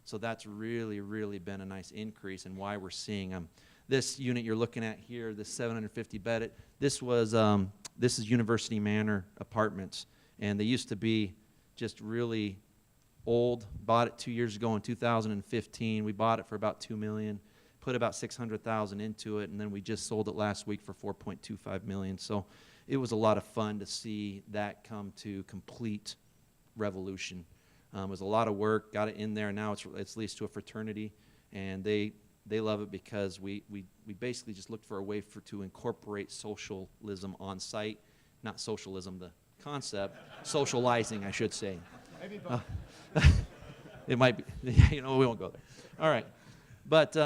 So that's really, really been a nice increase, and why we're seeing this unit you're looking at here, this 750 bed. This is University Manor Apartments, and they used to be just really old. Bought it 2 years ago in 2015. We bought it for about $2 million, put about $600,000 into it, and then we just sold it last week for $4.25 million. So it was a lot of fun to see that come to complete revolution. It was a lot of work, got it in there, and now it's leased to a fraternity, and they love it because we basically just looked for a way to incorporate socialism on site. Not socialism, the concept, socializing, I should say. It might be, we won't go there. All right. But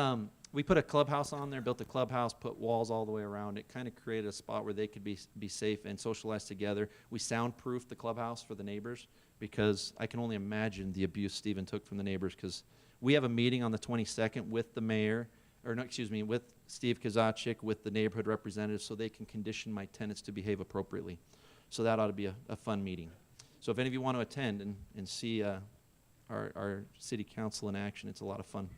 we put a clubhouse on there, built a clubhouse, put walls all the way around it, kind of created a spot where they could be safe and socialize together. We soundproofed the clubhouse for the neighbors, because I can only imagine the abuse Stephen took from the neighbors, because we have a meeting on the 22nd with the mayor, with Steve Kozacek, with the neighborhood representatives, so they can condition my tenants to behave appropriately. So that ought to be a fun meeting. So if any of you want to attend and see our city council in action, it's a lot of fun.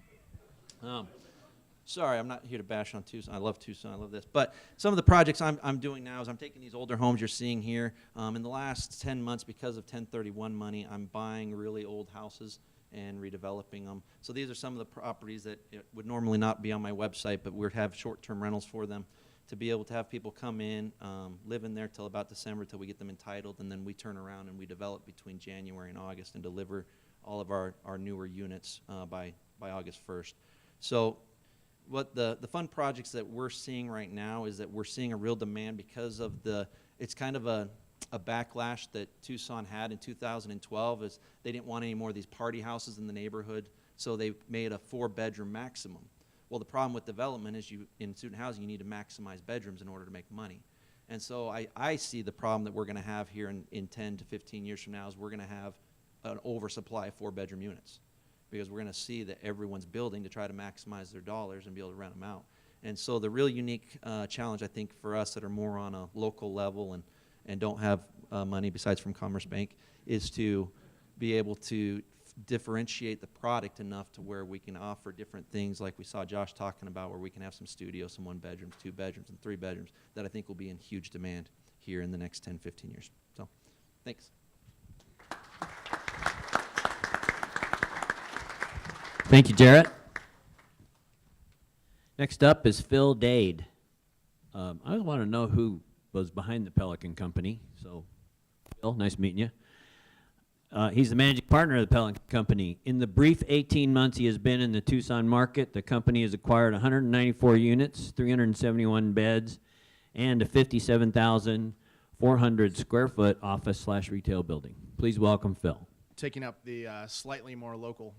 Sorry, I'm not here to bash on Tucson. I love Tucson. I love this. But some of the projects I'm doing now is I'm taking these older homes you're seeing here. In the last 10 months, because of 1031 money, I'm buying really old houses and redeveloping them. So these are some of the properties that would normally not be on my website, but we have short-term rentals for them, to be able to have people come in, live in there till about December, till we get them entitled, and then we turn around and we develop between January and August and deliver all of our newer units by August 1st. So what the fun projects that we're seeing right now is that we're seeing a real demand because of it's kind of a backlash that Tucson had in 2012, is they didn't want any more of these party houses in the neighborhood, so they made a 4-bedroom maximum. Well, the problem with development is in student housing, you need to maximize bedrooms in order to make money. And so I see the problem that we're going to have here in 10 to 15 years from now is we're going to have an oversupply of 4-bedroom units, because we're going to see that everyone's building to try to maximize their dollars and be able to rent them out. And so the real unique challenge, I think, for us that are more on a local level and don't have money besides from Commerce Bank, is to be able to differentiate the product enough to where we can offer different things, like we saw Josh talking about, where we can have some studios, some 1-bedrooms, 2-bedrooms, and 3-bedrooms that I think will be in huge demand here in the next 10, 15 years. So, thanks. Thank you, Jarrett. Next up is Phil Dade. I want to know who was behind the Pelican Company. So, Phil, nice meeting you. He's the managing partner of the Pelican Company. In the brief 18 months he has been in the Tucson market, the company has acquired 194 units, 371 beds, and a 57,400 square foot office/retail building. Please welcome Phil. Taking up the slightly more local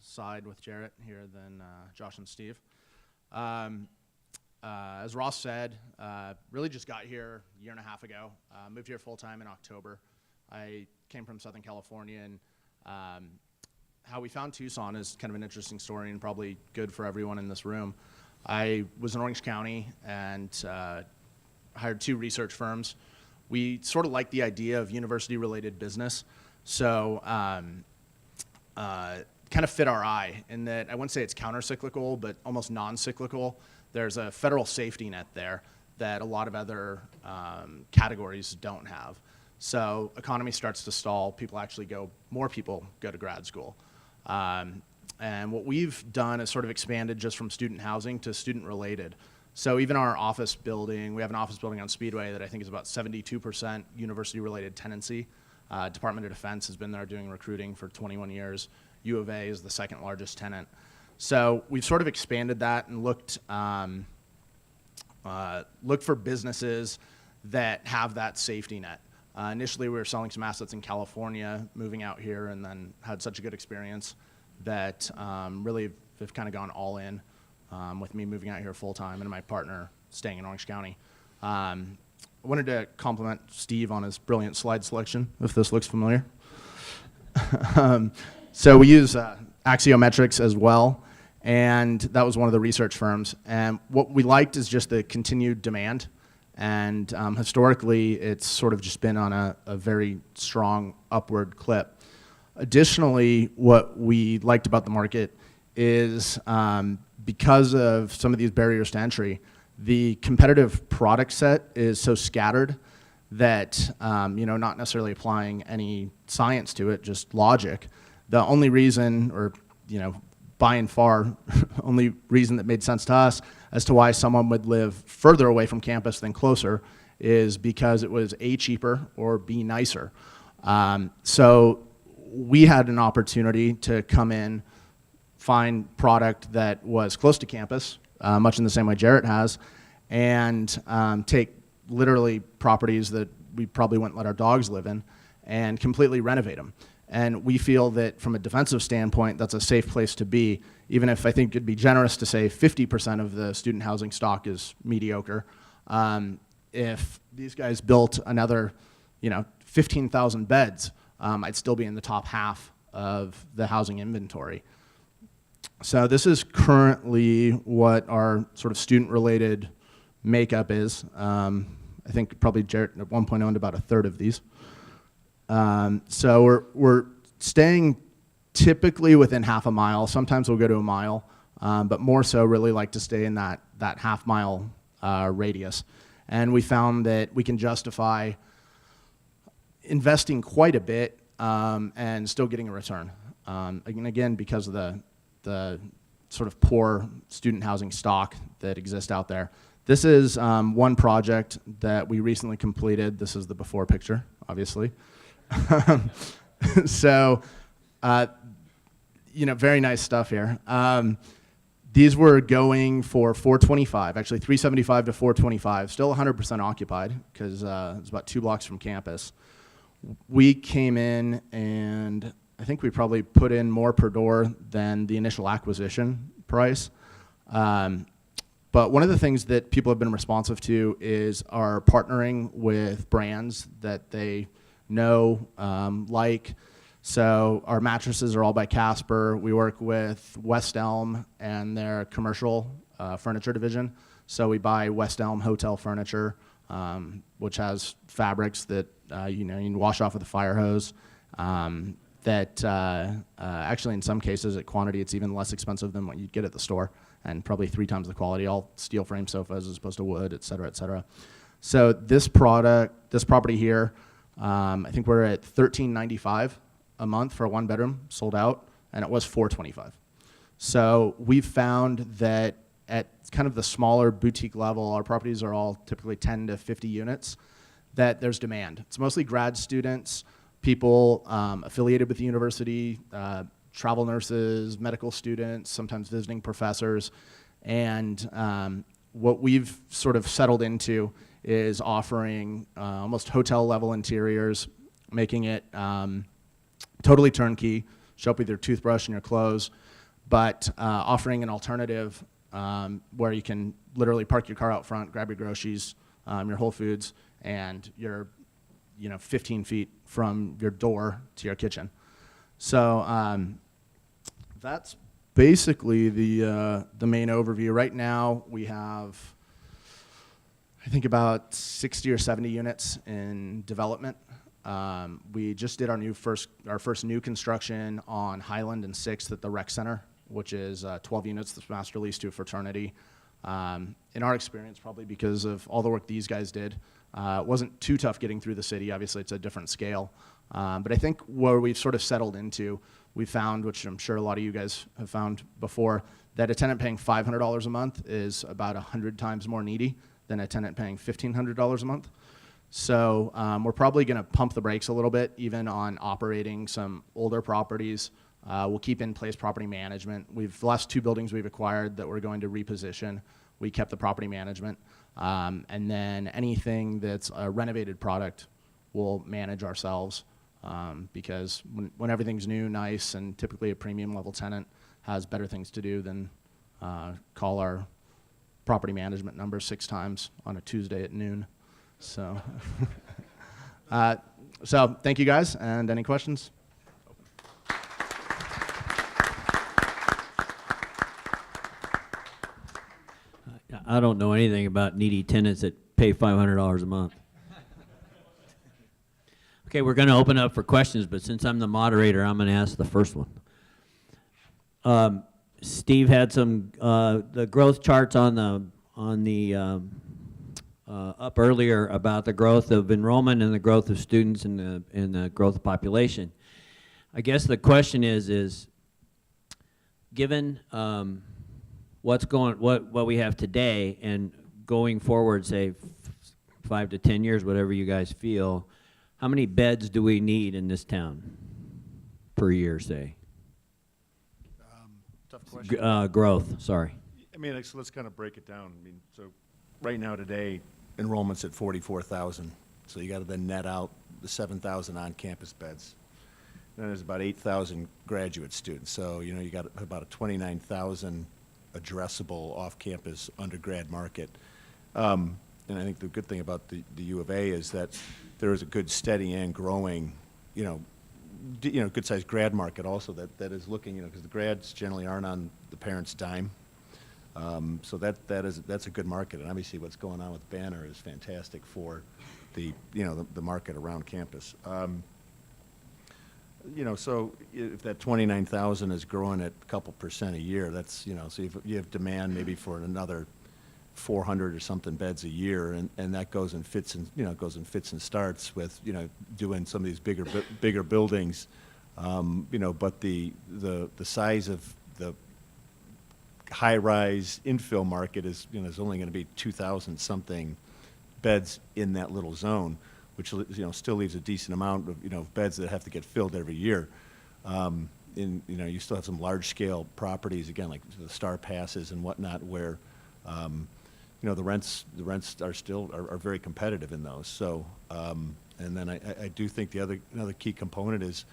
side with Jarrett here than Josh and Steve. As Ross said, really just got here a year and a half ago. Moved here full-time in October. I came from Southern California, and how we found Tucson is kind of an interesting story and probably good for everyone in this room. I was in Orange County and hired 2 research firms. We sort of liked the idea of university-related business, so kind of fit our eye in that I wouldn't say it's counter-cyclical, but almost non-cyclical. There's a federal safety net there that a lot of other categories don't have. So economy starts to stall, more people go to grad school. And what we've done is sort of expanded just from student housing to student related. So even our office building, we have an office building on Speedway that I think is about 72% university related tenancy. Department of Defense has been there doing recruiting for 21 years. U of A is the second largest tenant. So we've sort of expanded that and looked for businesses that have that safety net. Initially, we were selling some assets in California, moving out here, and then had such a good experience that really have kind of gone all in with me moving out here full time and my partner staying in Orange County. I wanted to compliment Steve on his brilliant slide selection, if this looks familiar. So we use Axiometrics as well, and that was one of the research firms. And what we liked is just the continued demand. And historically, it's sort of just been on a very strong upward clip. Additionally, what we liked about the market is because of some of these barriers to entry, the competitive product set is so scattered that, not necessarily applying any science to it, just logic. The only reason, or by and far, only reason that made sense to us as to why someone would live further away from campus than closer is because it was A, cheaper, or B, nicer. So we had an opportunity to come in, find product that was close to campus, much in the same way Jarrett has, and take literally properties that we probably wouldn't let our dogs live in and completely renovate them. And we feel that from a defensive standpoint, that's a safe place to be, even if I think it'd be generous to say 50% of the student housing stock is mediocre. If these guys built another, 15,000 beds, I'd still be in the top half of the housing inventory. So this is currently what our sort of student-related makeup is. I think probably Jarrett at one point owned about a third of these. So we're staying typically within half a mile. Sometimes we'll go to a mile, but more so really like to stay in that half mile radius. And we found that we can justify investing quite a bit and still getting a return. And again, because of the sort of poor student housing stock that exists out there. This is one project that we recently completed. This is the before picture, obviously. So, very nice stuff here. These were going for $425, actually $375 to $425, still 100% occupied because it's about 2 blocks from campus. We came in and I think we probably put in more per door than the initial acquisition price. But one of the things that people have been responsive to is our partnering with brands that they know, like. So our mattresses are all by Casper. We work with West Elm and their commercial furniture division. So we buy West Elm hotel furniture, which has fabrics that you can wash off with a fire hose. That actually in some cases at quantity it's even less expensive than what you'd get at the store, and probably 3 times the quality, all steel frame sofas as opposed to wood, et cetera, et cetera. So this property here, I think we're at $13.95 a month for a 1-bedroom, sold out, and it was $425. So we've found that at kind of the smaller boutique level, our properties are all typically 10 to 50 units, that there's demand. It's mostly grad students, people affiliated with the university, travel nurses, medical students, sometimes visiting professors. And what we've sort of settled into is offering almost hotel-level interiors, making it totally turnkey, show up with your toothbrush and your clothes, but offering an alternative where you can literally park your car out front, grab your groceries, your Whole Foods, and you're 15 feet from your door to your kitchen. So that's basically the main overview. Right now we have, I think, about 60 or 70 units in development. We just did our first new construction on Highland and 6th at the Rec Center, which is 12 units that's master leased to a fraternity. In our experience, probably because of all the work these guys did, it wasn't too tough getting through the city. Obviously, it's a different scale. But I think where we've sort of settled into, we found, which I'm sure a lot of you guys have found before, that a tenant paying $500 a month is about 100 times more needy than a tenant paying $1,500 a month. So we're probably going to pump the brakes a little bit, even on operating some older properties. We'll keep in place property management. The last 2 buildings we've acquired that we're going to reposition, we kept the property management. And then anything that's a renovated product, we'll manage ourselves. Because when everything's new, nice, and typically a premium level tenant has better things to do than call our property management number 6 times on a Tuesday at noon. So, so thank you guys, and any questions? I don't know anything about needy tenants that pay $500 a month. Okay, we're going to open up for questions, but since I'm the moderator, I'm going to ask the first one. Steve had some the growth charts on the up earlier about the growth of enrollment and the growth of students and the growth of population. I guess the question is given what we have today and going forward, say 5 to 10 years, whatever you guys feel, how many beds do we need in this town per year, say? Tough question. Growth, sorry. I mean, so let's kind of break it down. I mean, so right now today, enrollment's at 44,000. So you got to then net out the 7,000 on-campus beds. Then there's about 8,000 graduate students. So, you got about a 29,000 addressable off-campus undergrad market. And I think the good thing about the U of A is that there is a good, steady and growing, good-sized grad market also that is looking, because the grads generally aren't on the parents' dime. So that's a good market, and obviously what's going on with Banner is fantastic for the market around campus. So if that 29,000 is growing at a couple % a year, that's so you have demand maybe for another 400 or something beds a year, and that goes in fits and starts with doing some of these bigger buildings, but the size of the high-rise infill market is is only going to be 2,000 something beds in that little zone, which still leaves a decent amount of beds that have to get filled every year. You still have some large-scale properties again, like the Star Passes and whatnot, where the rents are very competitive in those. So and then I do think another key component is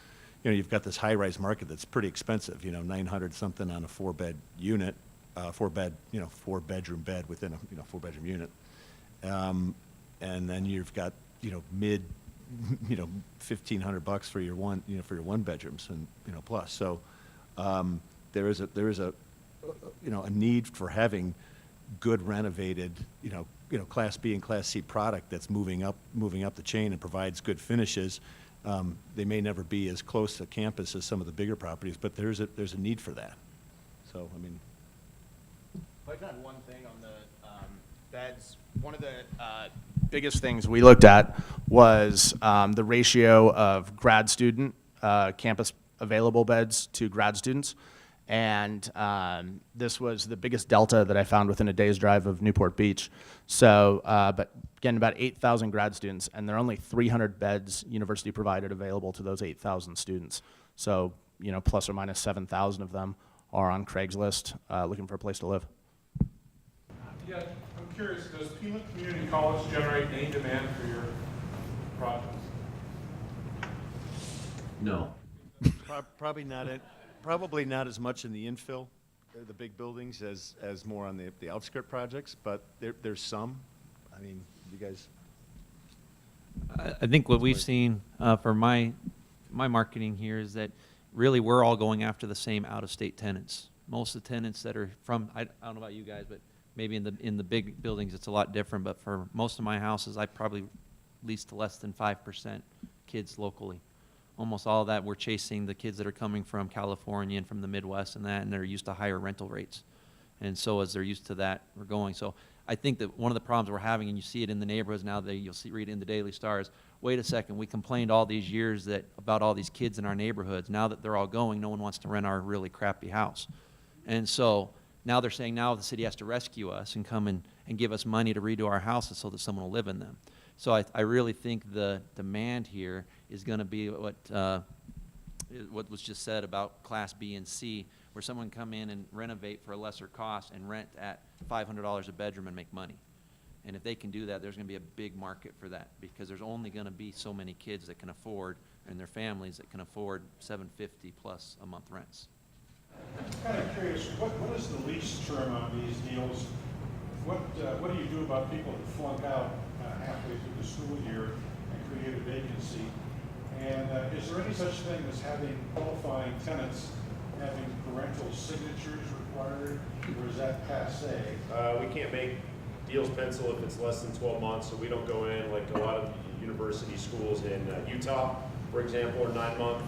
you've got this high-rise market that's pretty expensive. 900 something on a 4-bed unit, 4-bedroom bed within a 4-bedroom unit, and then you've got mid $1,500 for your one bedrooms and plus. So there is a need for having good renovated Class B and Class C product that's moving up the chain and provides good finishes. They may never be as close to campus as some of the bigger properties, but there's a need for that. So I mean, if I can add one thing on the beds, one of the biggest things we looked at was the ratio of grad student campus available beds to grad students. And this was the biggest delta that I found within a day's drive of Newport Beach. So, but getting about 8,000 grad students, and there are only 300 beds university provided available to those 8,000 students. So, you know, plus or minus 7,000 of them are on Craigslist looking for a place to live. Yeah, I'm curious, does Pima Community College generate any demand for your projects? No. Probably not as much in the infill, the big buildings, as more on the outskirt projects, but there's some. I mean, you guys. I think what we've seen for my marketing here is that really we're all going after the same out-of-state tenants. Most of the tenants that are from, I don't know about you guys, but maybe in the big buildings it's a lot different, but for most of my houses I probably lease to less than 5% kids locally. Almost all of that we're chasing the kids that are coming from California and from the Midwest and that, and they're used to higher rental rates. And so as they're used to that, we're going. So I think that one of the problems we're having, and you see it in the neighborhoods now, that you'll read it in the Daily Star, is, wait a second, we complained all these years about all these kids in our neighborhoods. Now that they're all going, no one wants to rent our really crappy house. And so now they're saying now the city has to rescue us and come and give us money to redo our houses so that someone will live in them. So I really think the demand here is going to be what was just said about Class B and C, where someone come in and renovate for a lesser cost and rent at $500 a bedroom and make money. And if they can do that, there's going to be a big market for that, because there's only going to be so many kids that can afford, and their families that can afford $750 plus a month rents. I'm kind of curious, what is the lease term on these deals? What do you do about people that flunk out halfway through the school year and create a vacancy? And is there any such thing as having qualifying tenants having parental signatures required, or is that passé? We can't make deals pencil if it's less than 12 months, so we don't go in like a lot of university schools in Utah, for example, are 9-month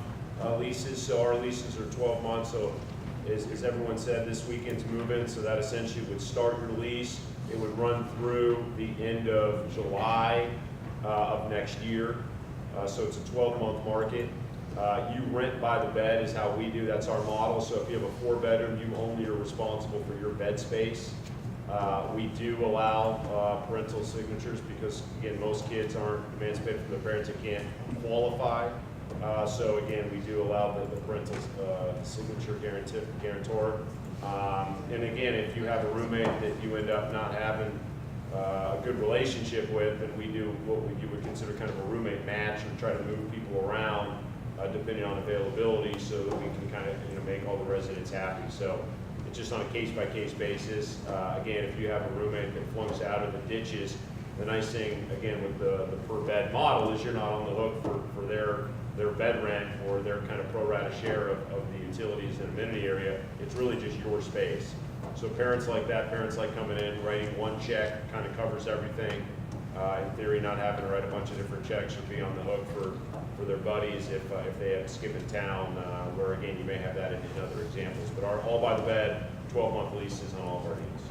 leases. So our leases are 12 months. So as everyone said, this weekend's move-in, so that essentially would start your lease. It would run through the end of July of next year. So it's a 12-month market. You rent by the bed is how we do. That's our model. So if you have a 4-bedroom, you only are responsible for your bed space. We do allow parental signatures because, again, most kids aren't emancipated from their parents and can't qualify. So again, we do allow the parental signature guarantor. And again, if you have a roommate that you end up not having a good relationship with, then we do what you would consider kind of a roommate match and try to move people around depending on availability, so that we can kind of make all the residents happy. So it's just on a case-by-case basis. Again, if you have a roommate that flunks out of the ditches, the nice thing, again, with the per-bed model is you're not on the hook for their bed rent or their kind of pro rata share of the utilities and amenity area. It's really just your space. So parents like that, parents like coming in, writing one check, kind of covers everything. In theory, not having to write a bunch of different checks or be on the hook for their buddies if they have to skip in town, where again, you may have that in other examples. But our all by the bed, 12-month leases on all of our deals.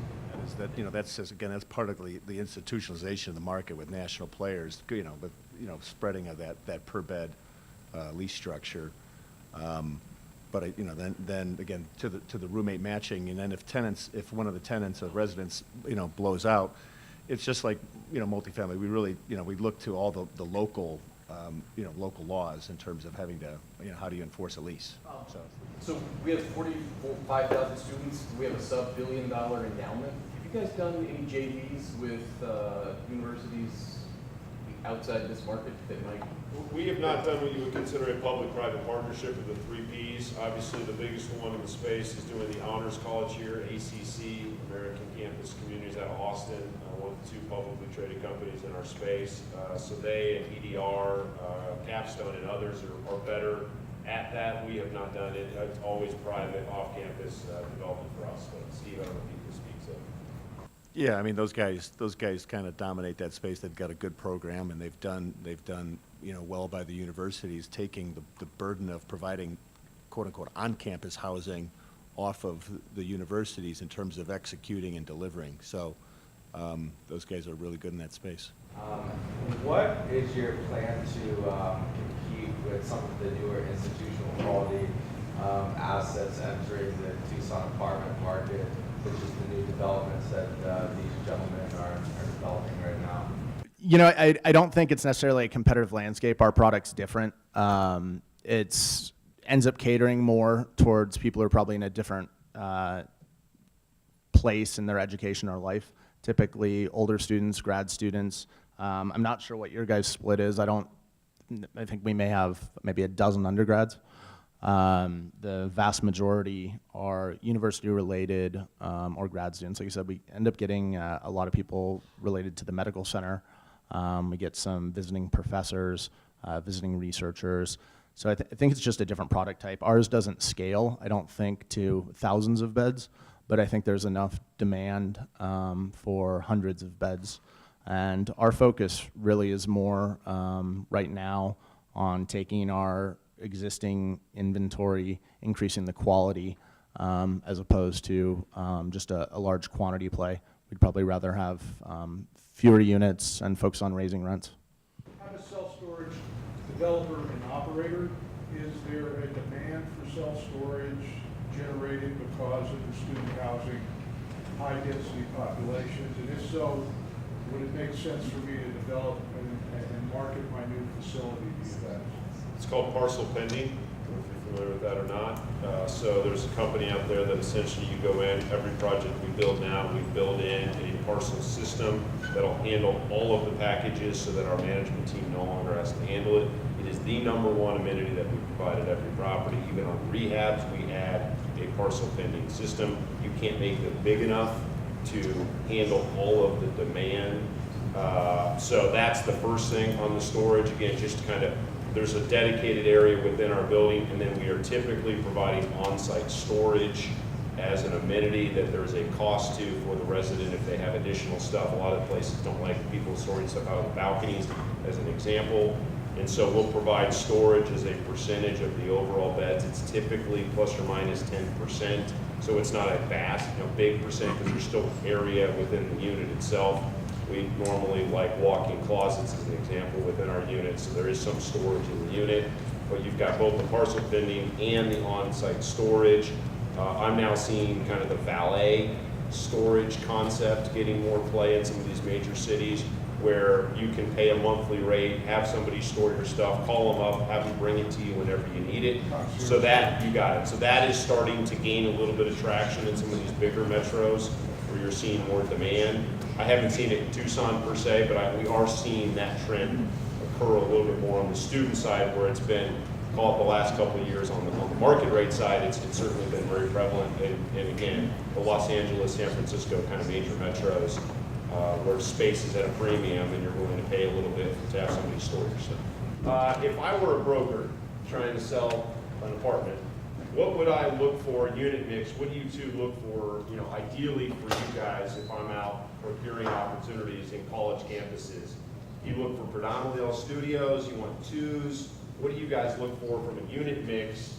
That's part of the institutionalization of the market with national players, with spreading of that per bed lease structure. But then again to the roommate matching, and then if one of the tenants of residents blows out, it's just like multifamily. We really we look to all the local local laws in terms of having to how do you enforce a lease. So we have 45,000 students. We have a sub-billion-dollar endowment. Have you guys done any JVs with universities outside this market that might? We have not done what you would consider a public-private partnership with the 3 Ps. Obviously, the biggest one in the space is doing the Honors College here, ACC, American Campus Communities out of Austin, one of the 2 publicly traded companies in our space. So they and EDR, Capstone, and others are better at that. We have not done it. It's always private, off-campus development for us. But Steve, I don't know if you can speak to. Yeah, I mean those guys kind of dominate that space. They've got a good program, and they've done well by the universities, taking the burden of providing quote unquote on-campus housing off of the universities in terms of executing and delivering. So those guys are really good in that space. What is your plan to compete with some of the newer institutional quality assets entering the Tucson apartment market, such as the new developments that these gentlemen are developing right now? You know, I don't think it's necessarily a competitive landscape. Our product's different. It's ends up catering more towards people who are probably in a different place in their education or life. Typically, older students, grad students. I'm not sure what your guys' split is. I think we may have maybe a dozen undergrads. The vast majority are university-related or grad students. Like I said, we end up getting a lot of people related to the medical center. We get some visiting professors, visiting researchers. So I think it's just a different product type. Ours doesn't scale, I don't think, to thousands of beds, but I think there's enough demand for hundreds of beds. And our focus really is more right now on taking our existing inventory, increasing the quality, as opposed to just a large quantity play. We'd probably rather have fewer units and focus on raising rents. I'm a self-storage developer and operator. Is there a demand for self-storage generated because of the student housing, high-density populations? And if so, would it make sense for me to develop and market my new facility to you guys? It's called parcel pending, if you're familiar with that or not. So there's a company out there that essentially you go in, every project we build now, we build in a parcel system that'll handle all of the packages so that our management team no longer has to handle it. It is the #1 amenity that we provide at every property. Even on rehabs, we add a parcel pending system. You can't make them big enough to handle all of the demand. So that's the first thing on the storage. Again, just kind of, there's a dedicated area within our building, and then we are typically providing on-site storage as an amenity that there's a cost to for the resident if they have additional stuff. A lot of places don't like people storing stuff out on the balconies, as an example. And so we'll provide storage as a percentage of the overall beds. It's typically plus or minus 10%. So it's not a vast, big percent, because there's still area within the unit itself. We normally like walk-in closets as an example within our unit, so there is some storage in the unit, but you've got both the parcel pending and the on-site storage. I'm now seeing kind of the valet storage concept getting more play in some of these major cities, where you can pay a monthly rate, have somebody store your stuff, call them up, have them bring it to you whenever you need it. So that, you got it. So that is starting to gain a little bit of traction in some of these bigger metros where you're seeing more demand. I haven't seen it in Tucson per se, but we are seeing that trend occur a little bit more on the student side, where it's been, call it the last couple of years on the market rate side, it's certainly been very prevalent. And again, the Los Angeles, San Francisco kind of major metros, where space is at a premium and you're willing to pay a little bit to have somebody store your stuff. If I were a broker trying to sell an apartment, what would I look for in unit mix? What do you two look for, ideally for you guys if I'm out procuring opportunities in college campuses? You look for predominantly all studios, you want twos. What do you guys look for from a unit mix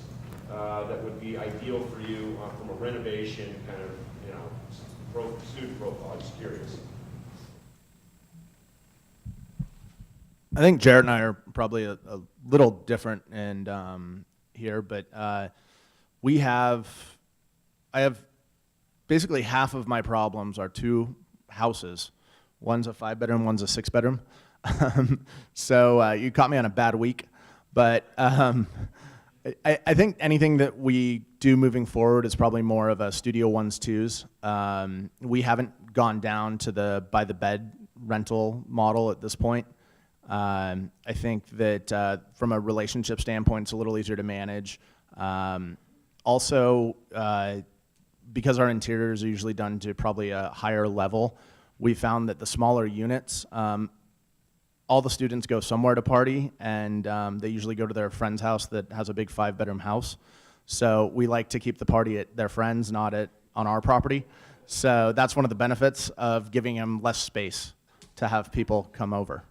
that would be ideal for you from a renovation kind of, student profile? I'm just curious. I think Jarrett and I are probably a little different and here, but I have basically half of my problems are two houses. One's a 5-bedroom, one's a 6-bedroom. So you caught me on a bad week, but I think anything that we do moving forward is probably more of a studio 1s, 2s. We haven't gone down to the by the bed rental model at this point. I think that from a relationship standpoint, it's a little easier to manage. Also, because our interiors are usually done to probably a higher level, we found that the smaller units, all the students go somewhere to party, and they usually go to their friend's house that has a big 5-bedroom house. So we like to keep the party at their friends, not on our property. So that's one of the benefits of giving them less space to have people come over.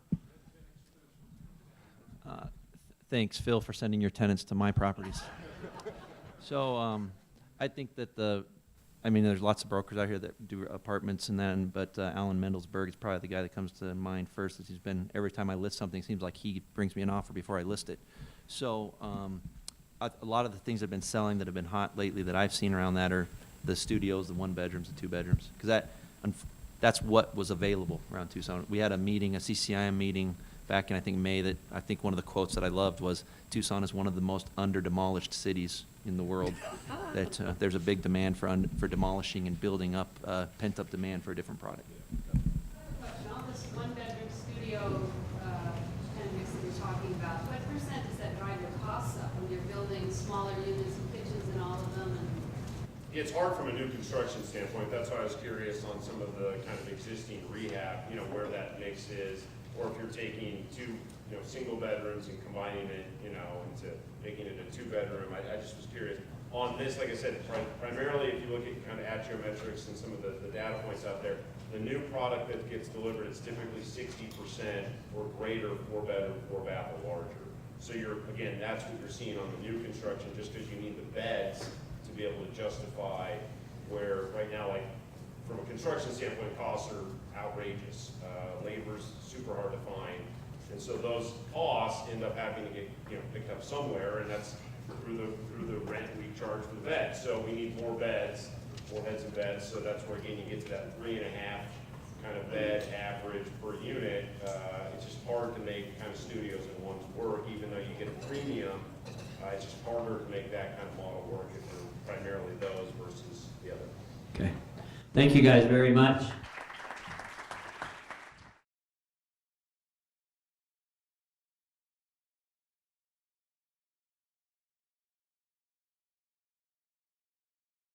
Thanks, Phil, for sending your tenants to my properties. So I think that there's lots of brokers out here that do apartments and then, but Alan Mendelsberg is probably the guy that comes to mind first. As he's been, every time I list something, it seems like he brings me an offer before I list it. So a lot of the things that have been selling that have been hot lately that I've seen around that are the studios, the 1-bedrooms, the 2-bedrooms. Because that, that's what was available around Tucson. We had a meeting, a CCIM meeting back in, I think, May, that I think one of the quotes that I loved was, Tucson is one of the most under-demolished cities in the world. That there's a big demand for demolishing and building up, pent-up demand for a different product. Question, on this one-bedroom studio kind of mix that you're talking about, what percent does that drive your costs up when you're building smaller units and kitchens in all of them? And It's hard from a new construction standpoint. That's why I was curious on some of the kind of existing rehab, you know, where that mix is, or if you're taking two, you know, single bedrooms and combining it, you know, into making it a two-bedroom. I just was curious. On this, like I said, primarily if you look at kind of Axiometrics and some of the data points out there, the new product that gets delivered is typically 60% or greater, 4-bedroom, 4-bath or larger. So you're, again, that's what you're seeing on the new construction, just because you need the beds to be able to justify where right now, like from a construction standpoint, costs are outrageous. Labor's super hard to find. And so those costs end up having to get, you know, picked up somewhere, and that's through the rent we charge for the beds. So we need more beds, more heads of beds, so that's where again you get to that 3.5 kind of bed average per unit. It's just hard to make kind of studios in one's work, even though you get a premium. It's just harder to make that kind of model work if you're primarily those versus the other. Okay. Thank you guys very much.